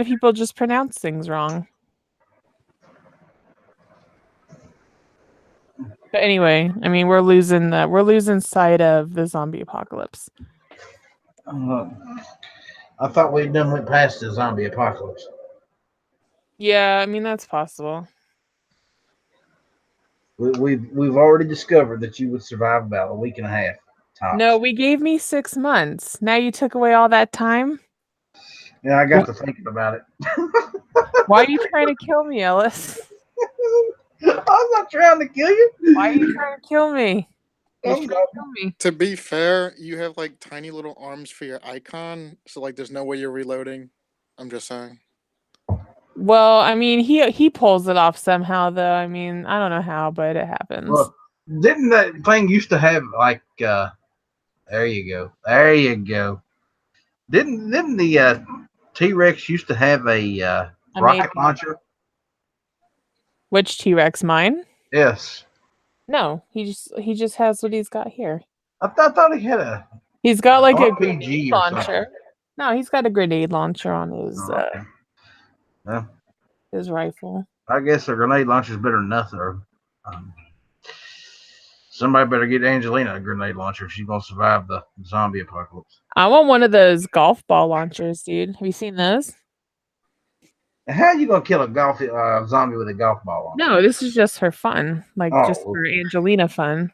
of people just pronounce things wrong. But anyway, I mean we're losing sight of the zombie apocalypse. I thought we'd done went past the zombie apocalypse. Yeah, I mean that's possible. We've already discovered that you would survive about a week and a half. Tops. No, we gave me 6 months. Now you took away all that time. Yeah, I got to thinking about it. Why are you trying to kill me, Ellis? I'm not trying to kill you. Why are you trying to kill me? You're I'm trying to kill me. To be fair, you have like tiny little arms for your icon, so like there's no way you're reloading. I'm just saying. Well, I mean, he pulls it off somehow, though. I mean, I don't know how, but it happens. Well, didn't that thing used to have like? There you go. There you go. Didn't the T-Rex used to have a rocket launcher? Which T-Rex? Mine? Yes. No, he just has what he's got here. I thought he had a. He's got like a RPG grenade or launcher. something. No, he's got a grenade launcher on his Oh, okay. Well, his rifle. I guess a grenade launcher is better than nothing. Or, somebody better get Angelina a grenade launcher if she's gonna survive the zombie apocalypse. I want one of those golf ball launchers, dude. Have you seen those? How are you gonna kill a golf zombie with a golf ball launcher? No, this is just for fun, like just for Angelina fun.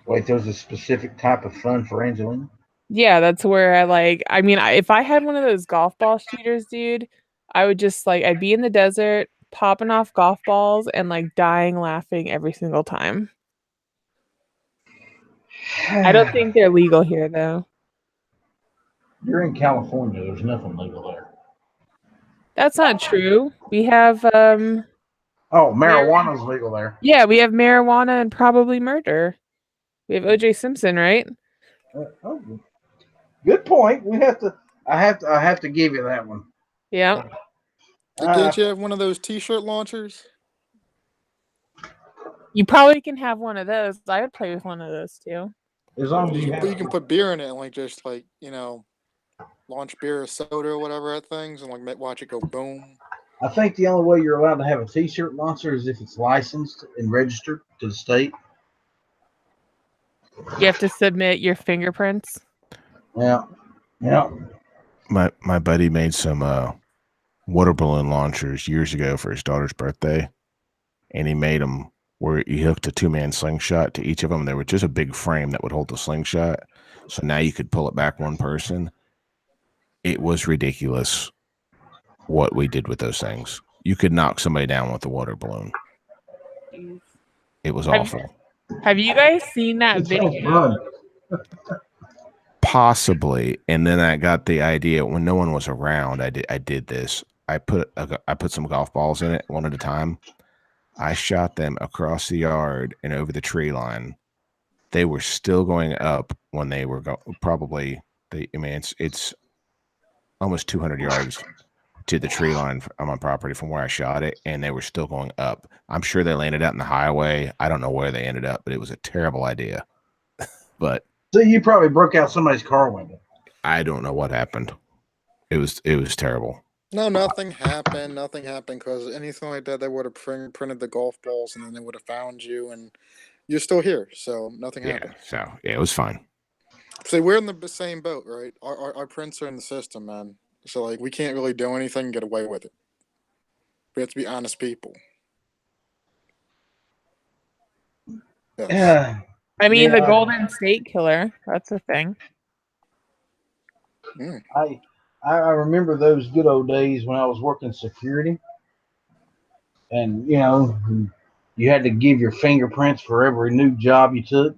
Wait, there's a specific type of fun for Angelina? Yeah, that's where I mean, if I had one of those golf ball shooters, dude, I would just I'd be in the desert, popping off golf balls and like dying laughing every single time. I don't think they're legal here, though. You're in California. There's nothing legal there. That's not true. We have Oh, marijuana's legal there. Yeah, we have marijuana and probably murder. We have O.J. Simpson, right? Good point. I have to give you that one. Yeah. Can't you have one of those T-shirt launchers? You probably can have one of those. I would play with one of those too. As long as you can put beer in it and launch beer or soda or whatever at things and watch it go boom. I think the only way you're allowed to have a T-shirt launcher is if it's licensed and registered to the state. You have to submit your fingerprints. Yeah. My buddy made some water balloon launchers years ago for his daughter's birthday, and he made them where he hooked a 2-man slingshot to each of them. There was just a big frame that would hold the slingshot, so now you could pull it back one person. It was ridiculous what we did with those things. You could knock somebody down with a water balloon. It was awful. Have you guys seen that video? Possibly. And then I got the idea when no one was around. I did this. I put some golf balls in it one at a time. I shot them across the yard and over the tree line. They were still going up when they were it's almost 200 yards to the tree line on my property from where I shot it, and they were still going up. I'm sure they landed out in the highway. I don't know where they ended up, but it was a terrible idea. But so you probably broke out somebody's car window. I don't know what happened. It was terrible. No, nothing happened. Nothing happened because anything like that, they would have printed the golf balls and then they would have found you, and you're still here. So nothing happened. So it was fine. See, we're in the same boat, right? Our prints are in the system, man. So we can't really do anything and get away with it. We have to be honest people. Yes. Yeah. I mean, the Golden State Killer. That's a thing. I remember those good old days when I was working security, and you had to give your fingerprints for every new job you took.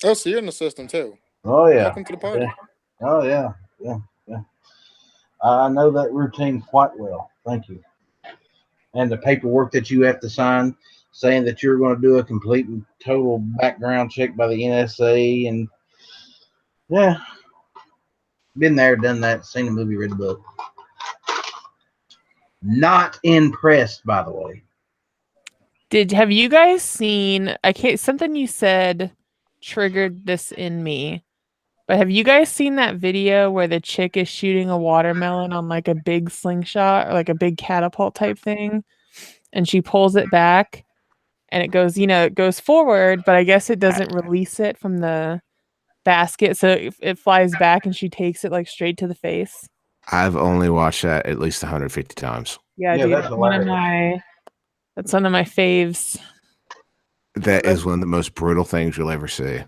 Oh, so you're in the system too. Oh yeah. Welcome to the party. Yeah. Oh yeah. I know that routine quite well. Thank you. And the paperwork that you have to sign saying that you're going to do a complete and total background check by the NSA, and yeah, been there, done that, seen the movie, read the book. Not impressed, by the way. Have you guys seen? Something you said triggered this in me. But have you guys seen that video where the chick is shooting a watermelon on a big slingshot or a big catapult type thing, and she pulls it back and it goes forward, but I guess it doesn't release it from the basket, so it flies back and she takes it straight to the face? I've only watched that at least 150 times. Yeah, dude, that's one of my faves. That is one of the most brutal things you'll ever see.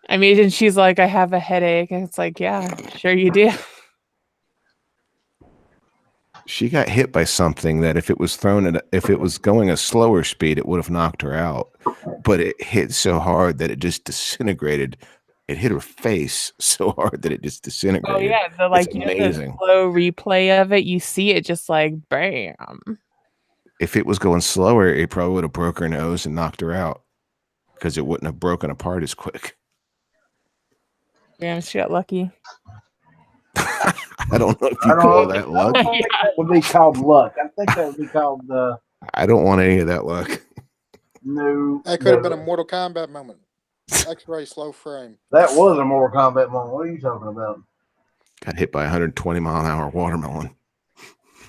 I mean, and she's like, I have a headache. And it's like, yeah, sure you do. She got hit by something that if it was going a slower speed, it would have knocked her out. But it hit so hard that it just disintegrated. It hit her face so hard that it just disintegrated. Oh yeah, the It's the amazing. slow replay of it, you see it just like bam. If it was going slower, it probably would have broke her nose and knocked her out because it wouldn't have broken apart as quick. Damn, she got lucky. I don't know if you call that luck. I think that would be called luck. I think that would be called I don't want any of that luck. no. That could have been a Mortal Kombat moment. X-ray slow frame. That was a Mortal Kombat moment. What are you talking about? Got hit by 120-mile-an-hour watermelon.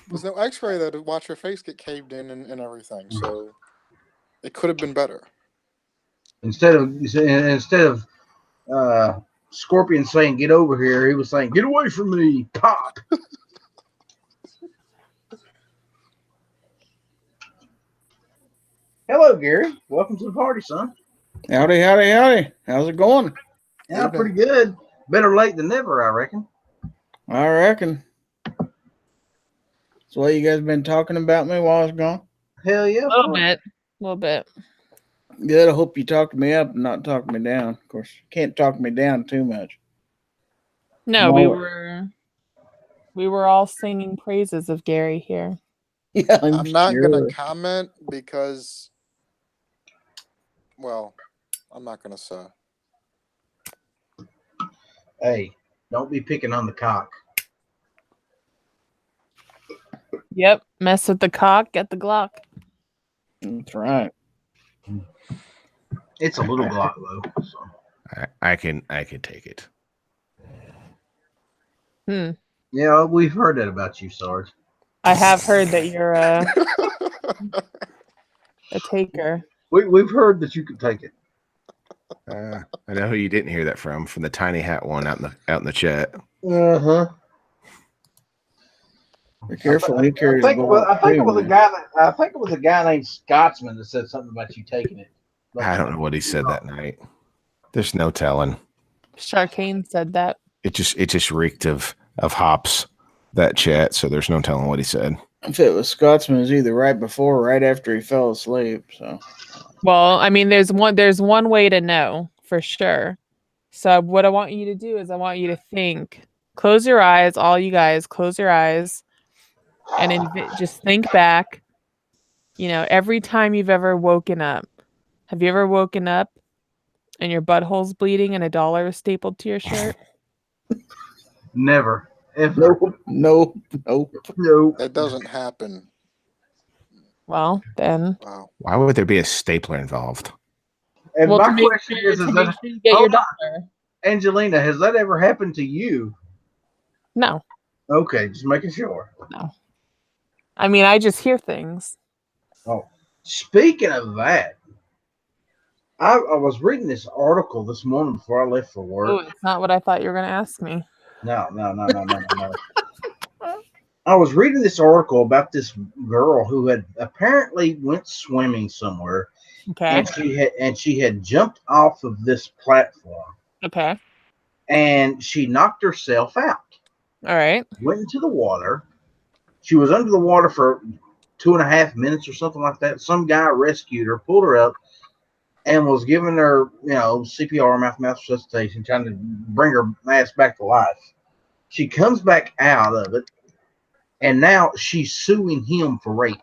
There's no X-ray though to watch her face get caved in and everything, so it could have been better. Instead of Scorpion saying "Get over here," he was saying "Get away from me!" Pop. Hello, Gary. Welcome to the party, son. Howdy, howdy, howdy. How's it going? Yeah, pretty good. Better late than never, I reckon. I reckon. So what you guys been talking about me while I was gone? Hell yeah. A little bit. Good. I hope you talked me up and not talked me down. Of course, you can't talk me down too much. No, No. we were all singing praises of Gary here. Yeah, I'm not sure. gonna comment because, well, I'm not gonna say. Hey, don't be picking on the cock. Yep, mess with the cock, get the Glock. That's right. It's a little Glock though. So. I can take it. Yeah, we've heard that about you, Sarge. I have heard that you're a taker. We've heard that you can take it. I know who you didn't hear that from the tiny hat one out in the chat. Uh-huh. Be careful. He carries I think it was a a guy named Scotsman that said something about you taking it. I don't know what he said that night. There's no telling. Sharkane said that. It just reeked of hops, that chat, so there's no telling what he said. If it was Scotsman, it was either right before or right after he fell asleep. So, well, I mean, there's one way to know for sure. So what I want you to do is I want you to think. Close your eyes, all you guys. Close your eyes, and just think back. You know, every time you've ever woken up. Have you ever woken up and your butthole's bleeding and $1 is stapled to your shirt? Never. Ever. Nope. That doesn't happen. Well, then. Wow. Why would there be a stapler involved? And Well, my question is to that, make sure you get your doctor. Angelina, has that ever happened to you? No. Okay, just making sure. No. I mean, I just hear things. Oh, speaking of that, I was reading this article this morning before I left for work. Oh, it's not what I thought you were going to ask me. No. I was reading this article about this girl who had apparently went swimming somewhere. Okay. And she had jumped off of this platform. Okay. And she knocked herself out. All right. Went into the water. She was under the water for 2.5 minutes or something like that. Some guy rescued her, pulled her up, and was giving her, CPR, mouth-to-mouth resuscitation, trying to bring her ass back to life. She comes back out of it, and now she's suing him for rape.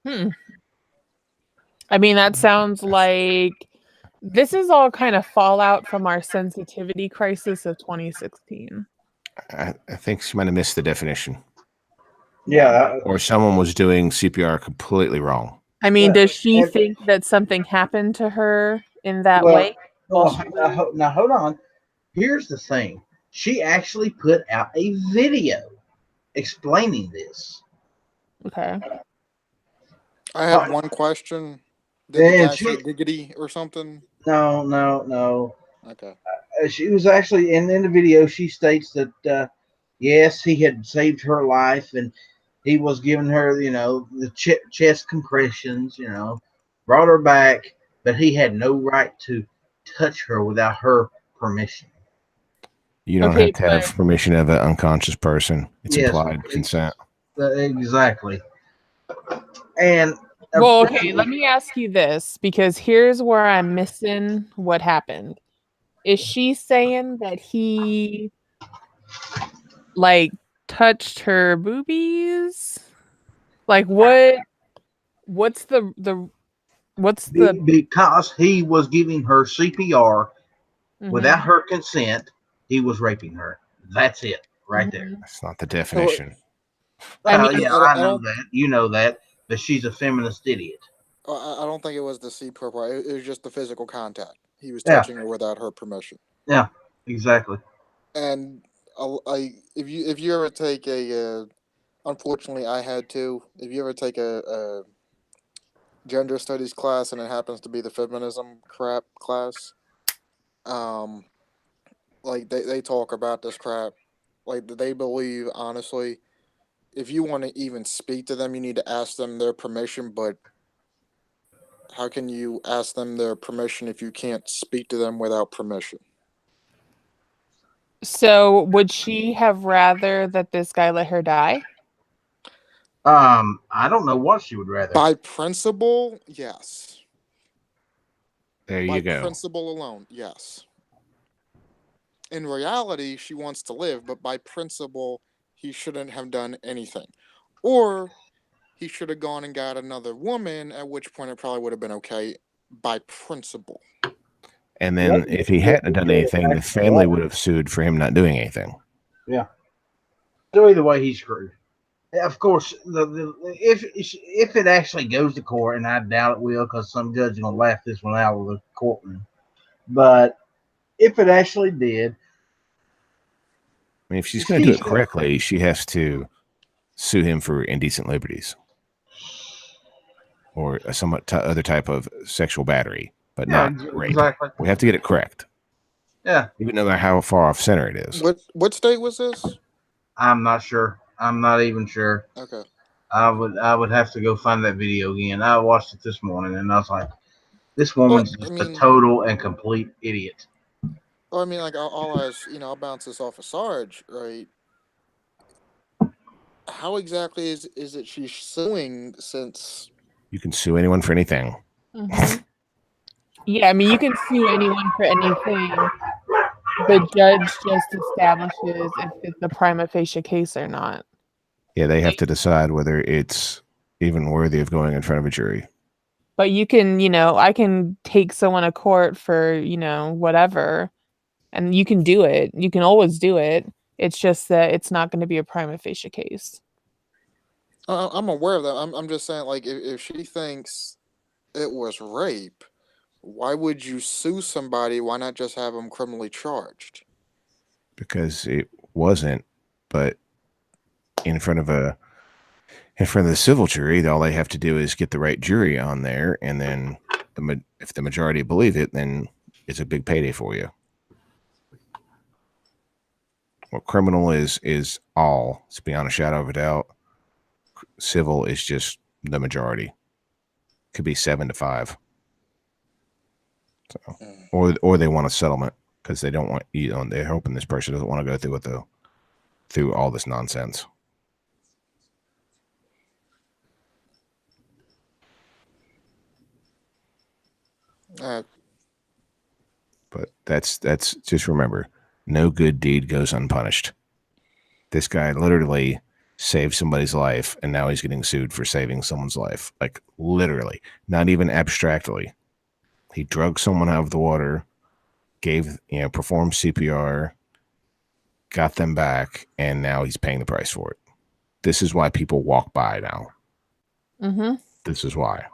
I mean, that sounds like this is all kind of fallout from our sensitivity crisis of 2016. I think she might have missed the definition. Yeah. Or someone was doing CPR completely wrong. I mean, does she think that something happened to her in that way? Now, hold on. Here's the thing. She actually put out a video explaining this. Okay. I have one question. Did the guy say giggity or something? No. Okay. She was actually in the video. She states that yes, he had saved her life, and he was giving her, the chest compressions, brought her back, but he had no right to touch her without her permission. You don't Okay, have to have permission of an unconscious person. It's Yes, implied consent. Exactly. And well, okay, let me ask you this, because here's where I'm missing what happened. Is she saying that he like touched her boobies? Like what's the because he was giving her CPR Mhm. without her consent, he was raping her. That's it, right there. Mhm. That's not the definition. I Well, mean, yeah, I know that. You know that, but she's a feminist idiot. I don't think it was the CPR part. It was just the physical contact. He was Yeah. touching her without her permission. Yeah, exactly. And if you ever take unfortunately I had to. If you ever take a gender studies class and it happens to be the feminism crap class, like they talk about this crap. Like they believe honestly, if you want to even speak to them, you need to ask them their permission. But how can you ask them their permission if you can't speak to them without permission? so would she have rather that this guy let her die? I don't know what she would rather. By principle, yes. There you By go. principle alone, yes. In reality, she wants to live, but by principle, he shouldn't have done anything. Or he should have gone and got another woman, at which point it probably would have been okay by principle. And then if he hadn't done anything, the family would have sued for him not doing anything. Yeah. So either way, he's screwed. Of course, if it actually goes to court, and I doubt it will, because some judge is gonna laugh this one out of the courtroom. But if it actually did, I mean, if she's going to do it correctly, she has to sue him for indecent liberties or some other type of sexual battery, but not rape. Exactly. We have to get it correct. Yeah. Even no matter how far off center it is. What state was this? I'm not sure. I'm not even sure. Okay. I would have to go find that video again. I watched it this morning, and I was like, this woman's just a total and complete idiot. Well, I mean, like, I'll bounce this off of Sarge, right? How exactly is it she's suing, since you can sue anyone for anything? Mm-hmm. Yeah, I mean, you can sue anyone for anything. The judge just establishes if it's a prima facie case or not. Yeah, they have to decide whether it's even worthy of going in front of a jury. But you can, I can take someone to court for, whatever, and you can do it. You can always do it. It's just that it's not going to be a prima facie case. I'm aware of that. I'm just saying, like, if she thinks it was rape, why would you sue somebody? Why not just have them criminally charged? Because it wasn't, but in front of the civil jury, all they have to do is get the right jury on there, and then if the majority believe it, then it's a big payday for you. What criminal is all, it's beyond a shadow of a doubt. Civil is just the majority. Could be 7-5. So, or they want a settlement because they don't want, they're hoping this person doesn't want to go through all this nonsense. But that's just remember, no good deed goes unpunished. This guy literally saved somebody's life, and now he's getting sued for saving someone's life. Like literally, not even abstractly. He drugged someone out of the water, performed CPR, got them back, and now he's paying the price for it. This is why people walk by now. Mm-hmm. This is why.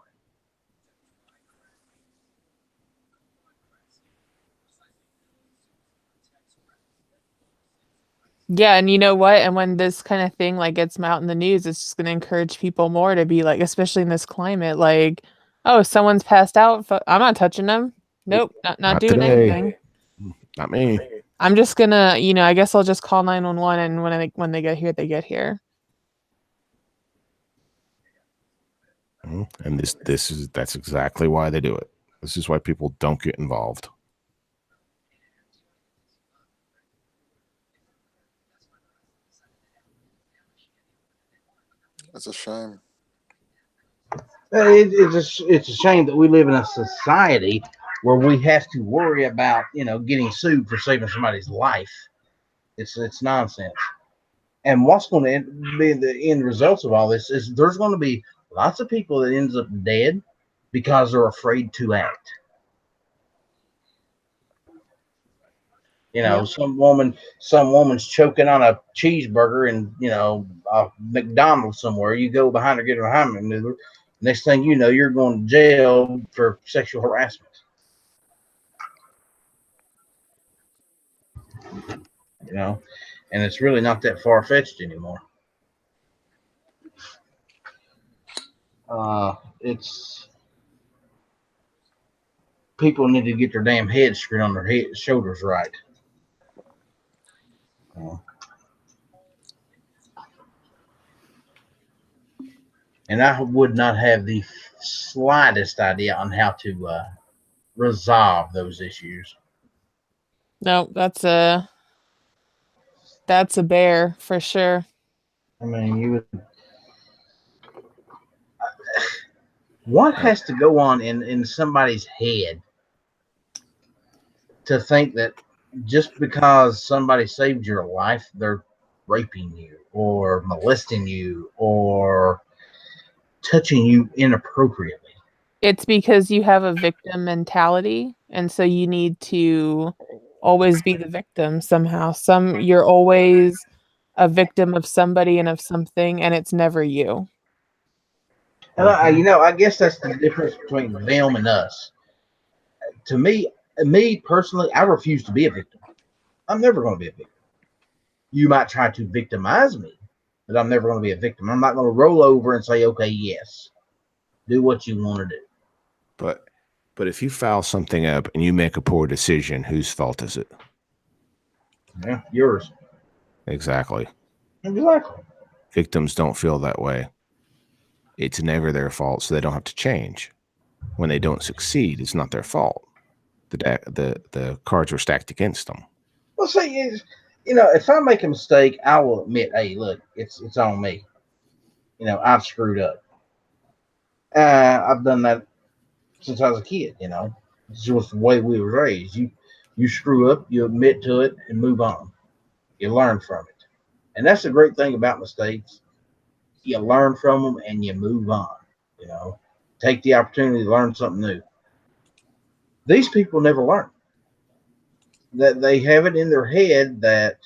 Yeah, and you know what? And when this kind of thing gets out in the news, it's just going to encourage people more to be like, especially in this climate, like, oh, someone's passed out. I'm not touching them. Nope, not doing today. anything. Not me. I'm just gonna, I guess I'll just call 911, and when they get here, they get here. And that's exactly why they do it. This is why people don't get involved. That's a shame. It's a shame that we live in a society where we have to worry about getting sued for saving somebody's life. It's nonsense. And what's going to be the end results of all this is there's going to be lots of people that ends up dead because they're afraid to act. Yep. Some woman's choking on a cheeseburger and a McDonald's somewhere. You go behind her, get her behind maneuver. Next thing you know, you're going to jail for sexual harassment. And it's really not that far fetched anymore. It's people need to get their damn heads screwed on their shoulders right. And I would not have the slightest idea on how to resolve those issues. No, that's a bear for sure. I mean, you would. What has to go on in somebody's head to think that just because somebody saved your life, they're raping you or molesting you or touching you inappropriately? It's because you have a victim mentality, and so you need to always be the victim somehow. You're always a victim of somebody and of something, and it's never you. And I guess that's the difference between them and us. To me personally, I refuse to be a victim. I'm never going to be a victim. You might try to victimize me, but I'm never going to be a victim. I'm not going to roll over and say, okay, yes, do what you want to do. But if you foul something up and you make a poor decision, whose fault is it? Yeah, yours. Exactly. Victims don't feel that way. It's never their fault, so they don't have to change. When they don't succeed, it's not their fault. The cards were stacked against them. Well, see, if I make a mistake, I will admit, hey, look, it's on me. I've screwed up. I've done that since I was a kid. It's just the way we were raised. You screw up, you admit to it, and move on. You learn from it, and that's the great thing about mistakes. You learn from them and you move on. Take the opportunity to learn something new. These people never learn. That they have it in their head that,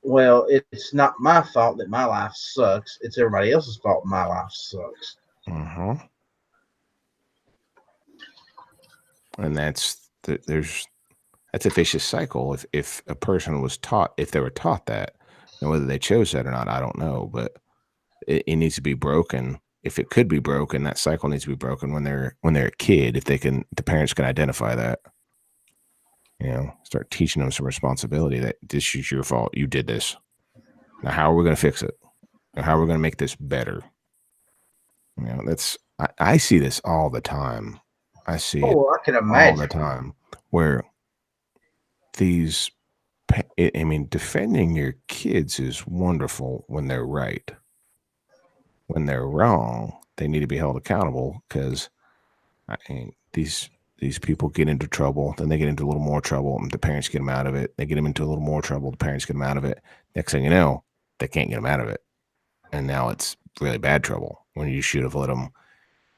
well, it's not my fault that my life sucks. It's everybody else's fault my life sucks. Uh-huh. And that's a vicious cycle. If a person was taught, if they were taught that, and whether they chose that or not, I don't know, but it needs to be broken. If it could be broken, that cycle needs to be broken when they're a kid. If the parents can identify that, start teaching them some responsibility that this is your fault. You did this. Now, how are we going to fix it? Or how are we going to make this better? I see this all the time. I see it I can imagine. all the time where defending your kids is wonderful when they're right. When they're wrong, they need to be held accountable because these people get into trouble, then they get into a little more trouble, and the parents get them out of it. They get them into a little more trouble, the parents get them out of it. Next thing you know, they can't get them out of it. And now it's really bad trouble when you should have let them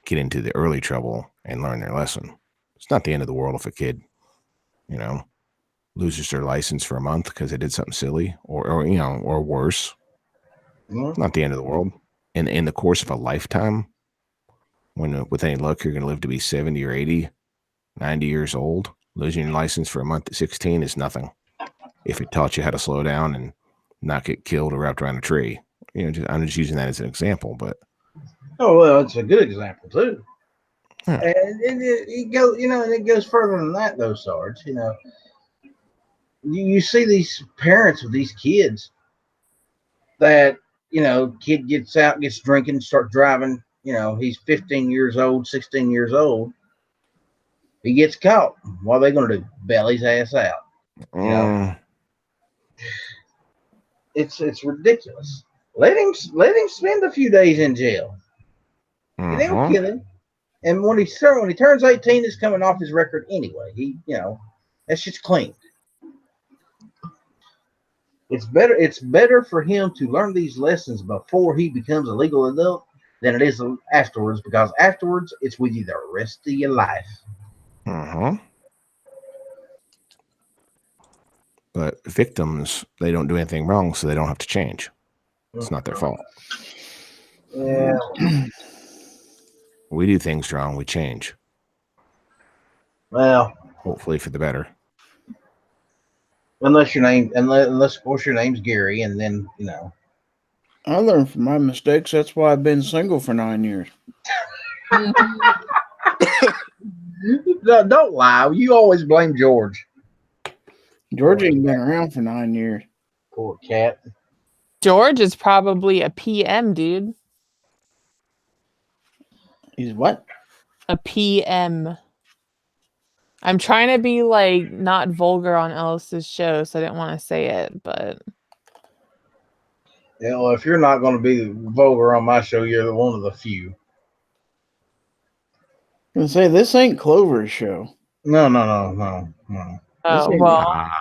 get into the early trouble and learn their lesson. It's not the end of the world if a kid, loses their license for a month because they did something silly or worse. Mm-hmm. Not the end of the world. And in the course of a lifetime, when with any luck, you're going to live to be 70 or 80, 90 years old, losing your license for a month at 16 is nothing. If it taught you how to slow down and not get killed or wrapped around a tree. I'm just using that as an example, but. Oh, well, it's a good example too. Yeah. And it goes further than that though, Sarge. You see these parents with these kids that, kid gets out, gets drinking, starts driving, he's 15 years old, 16 years old. He gets caught. What are they going to do? Bail his ass out. It's ridiculous. Let him spend a few days in jail. And they'll Mhm. kill him. And when he turns 18, it's coming off his record anyway. That's just clean. It's better for him to learn these lessons before he becomes a legal adult than it is afterwards, because afterwards it's with you the rest of your life. Mhm. But victims, they don't do anything wrong, so they don't have to change. It's not their fault. Yeah. We do things wrong, we change. Well, Hopefully for the better. unless of course your name's Gary, and then I learned from my mistakes. That's why I've been single for 9 years. Don't lie. You always blame George. George ain't been around for 9 years. Poor cat. George is probably a PM, dude. He's what? A PM. I'm trying to be like not vulgar on Ellis's show, so I didn't want to say it, but Yeah, well, if you're not going to be vulgar on my show, you're one of the few. I'm gonna say this ain't Clover's show. No. This oh ain't well. All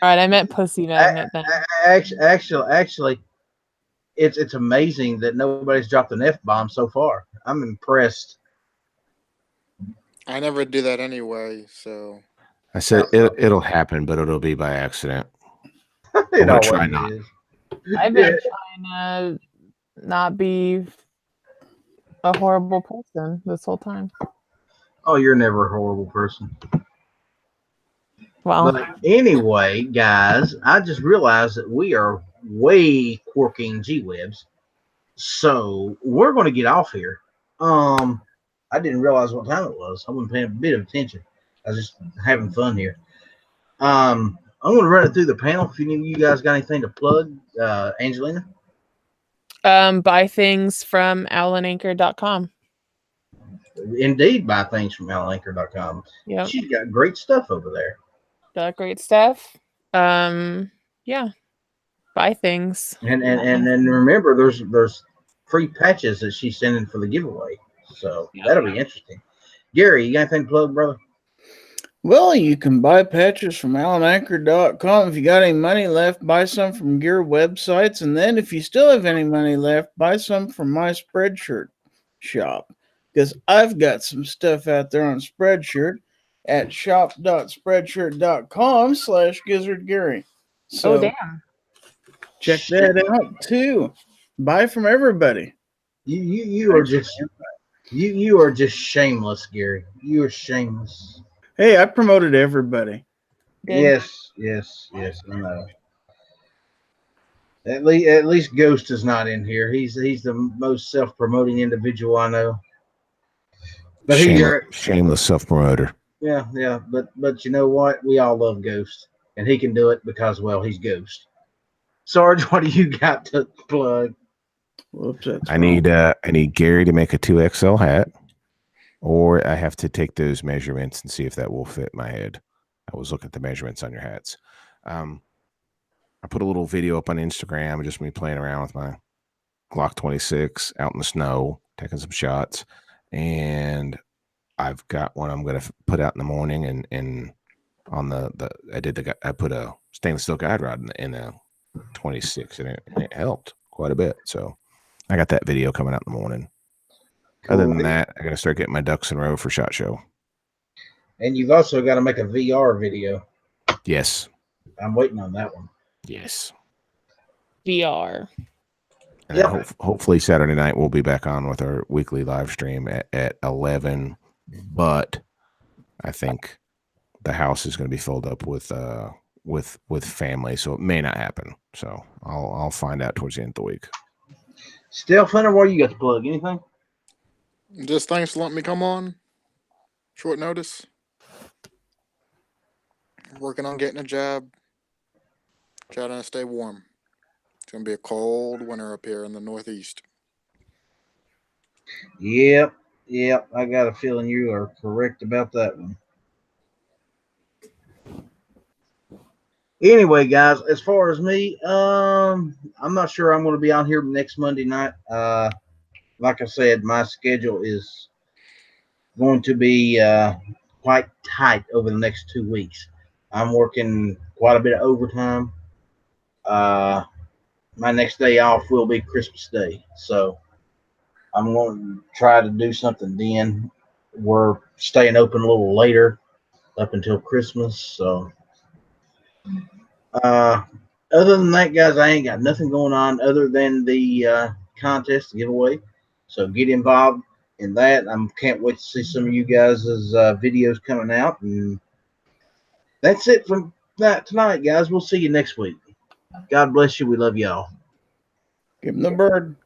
right, I meant pussy magnet then. Actually, it's amazing that nobody's dropped an F-bomb so far. I'm impressed. I never do that anyway, so I said it'll happen, but it'll be by accident. It I'm gonna always try not. is. I've been trying to not be a horrible person this whole time. Oh, you're never a horrible person. Well, But anyway, guys, I just realized that we are way quirking G-Webs. So we're going to get off here. I didn't realize what time it was. I wasn't paying a bit of attention. I was just having fun here. I'm going to run it through the panel. If any of you guys got anything to plug, Angelina? buy things from owlandanchor.com. Indeed, buy things from alananchor.com. Yep, She's got great stuff over there. got great stuff. Yeah, buy things. And remember, there's free patches that she's sending for the giveaway. So that'll be interesting. Gary, you got anything to plug, brother? Well, you can buy patches from owlandanchor.com. If you got any money left, buy some from Gear websites. And then if you still have any money left, buy some from my Spreadshirt shop. Because I've got some stuff out there on Spreadshirt at shop.spreadshirt.com/GizzardGary. So Oh damn! check that out too. Buy from everybody. You are just you are just shameless, Gary. You are shameless. Hey, I promoted everybody. Good. Yes. I know. At least Ghost is not in here. He's the most self-promoting individual I know. But Shameless self-promoter. Yeah. But you know what? We all love Ghost, and he can do it because, well, he's Ghost. Sarge, what do you got to plug? Whoops, that's I need Gary to make a 2XL hat, or I have to take those measurements and see if that will fit my head. I was looking at the measurements on your hats. I put a little video up on Instagram, just me playing around with my Glock 26 out in the snow, taking some shots, and I've got one I'm going to put out in the morning, and on I put a stainless steel guide rod in the 26, and it helped quite a bit. So I got that video coming out in the morning. Cool. Other than that, I got to start getting my ducks in a row for SHOT Show. And you've also got to make a VR video. Yes. I'm waiting on that one. Yes. VR. And hopefully Saturday night we'll be back on with our weekly live stream at 11. But I think the house is going to be filled up with family, so it may not happen. So I'll find out towards the end of the week. Stealth Hunter, what do you got to plug? Anything? just thanks for letting me come on. Short notice. Working on getting a job. Trying to stay warm. It's going to be a cold winter up here in the Northeast. Yep. I got a feeling you are correct about that one. Anyway, guys, as far as me, I'm not sure I'm going to be on here next Monday night. Like I said, my schedule is going to be quite tight over the next 2 weeks. I'm working quite a bit of overtime. My next day off will be Christmas Day, so I'm going to try to do something then. We're staying open a little later up until Christmas, so uh, other than that, guys, I ain't got nothing going on other than the contest giveaway. So get involved in that. I can't wait to see some of you guys' videos coming out. And that's it from that tonight, guys. We'll see you next week. God bless you. We love y'all. Give him the bird.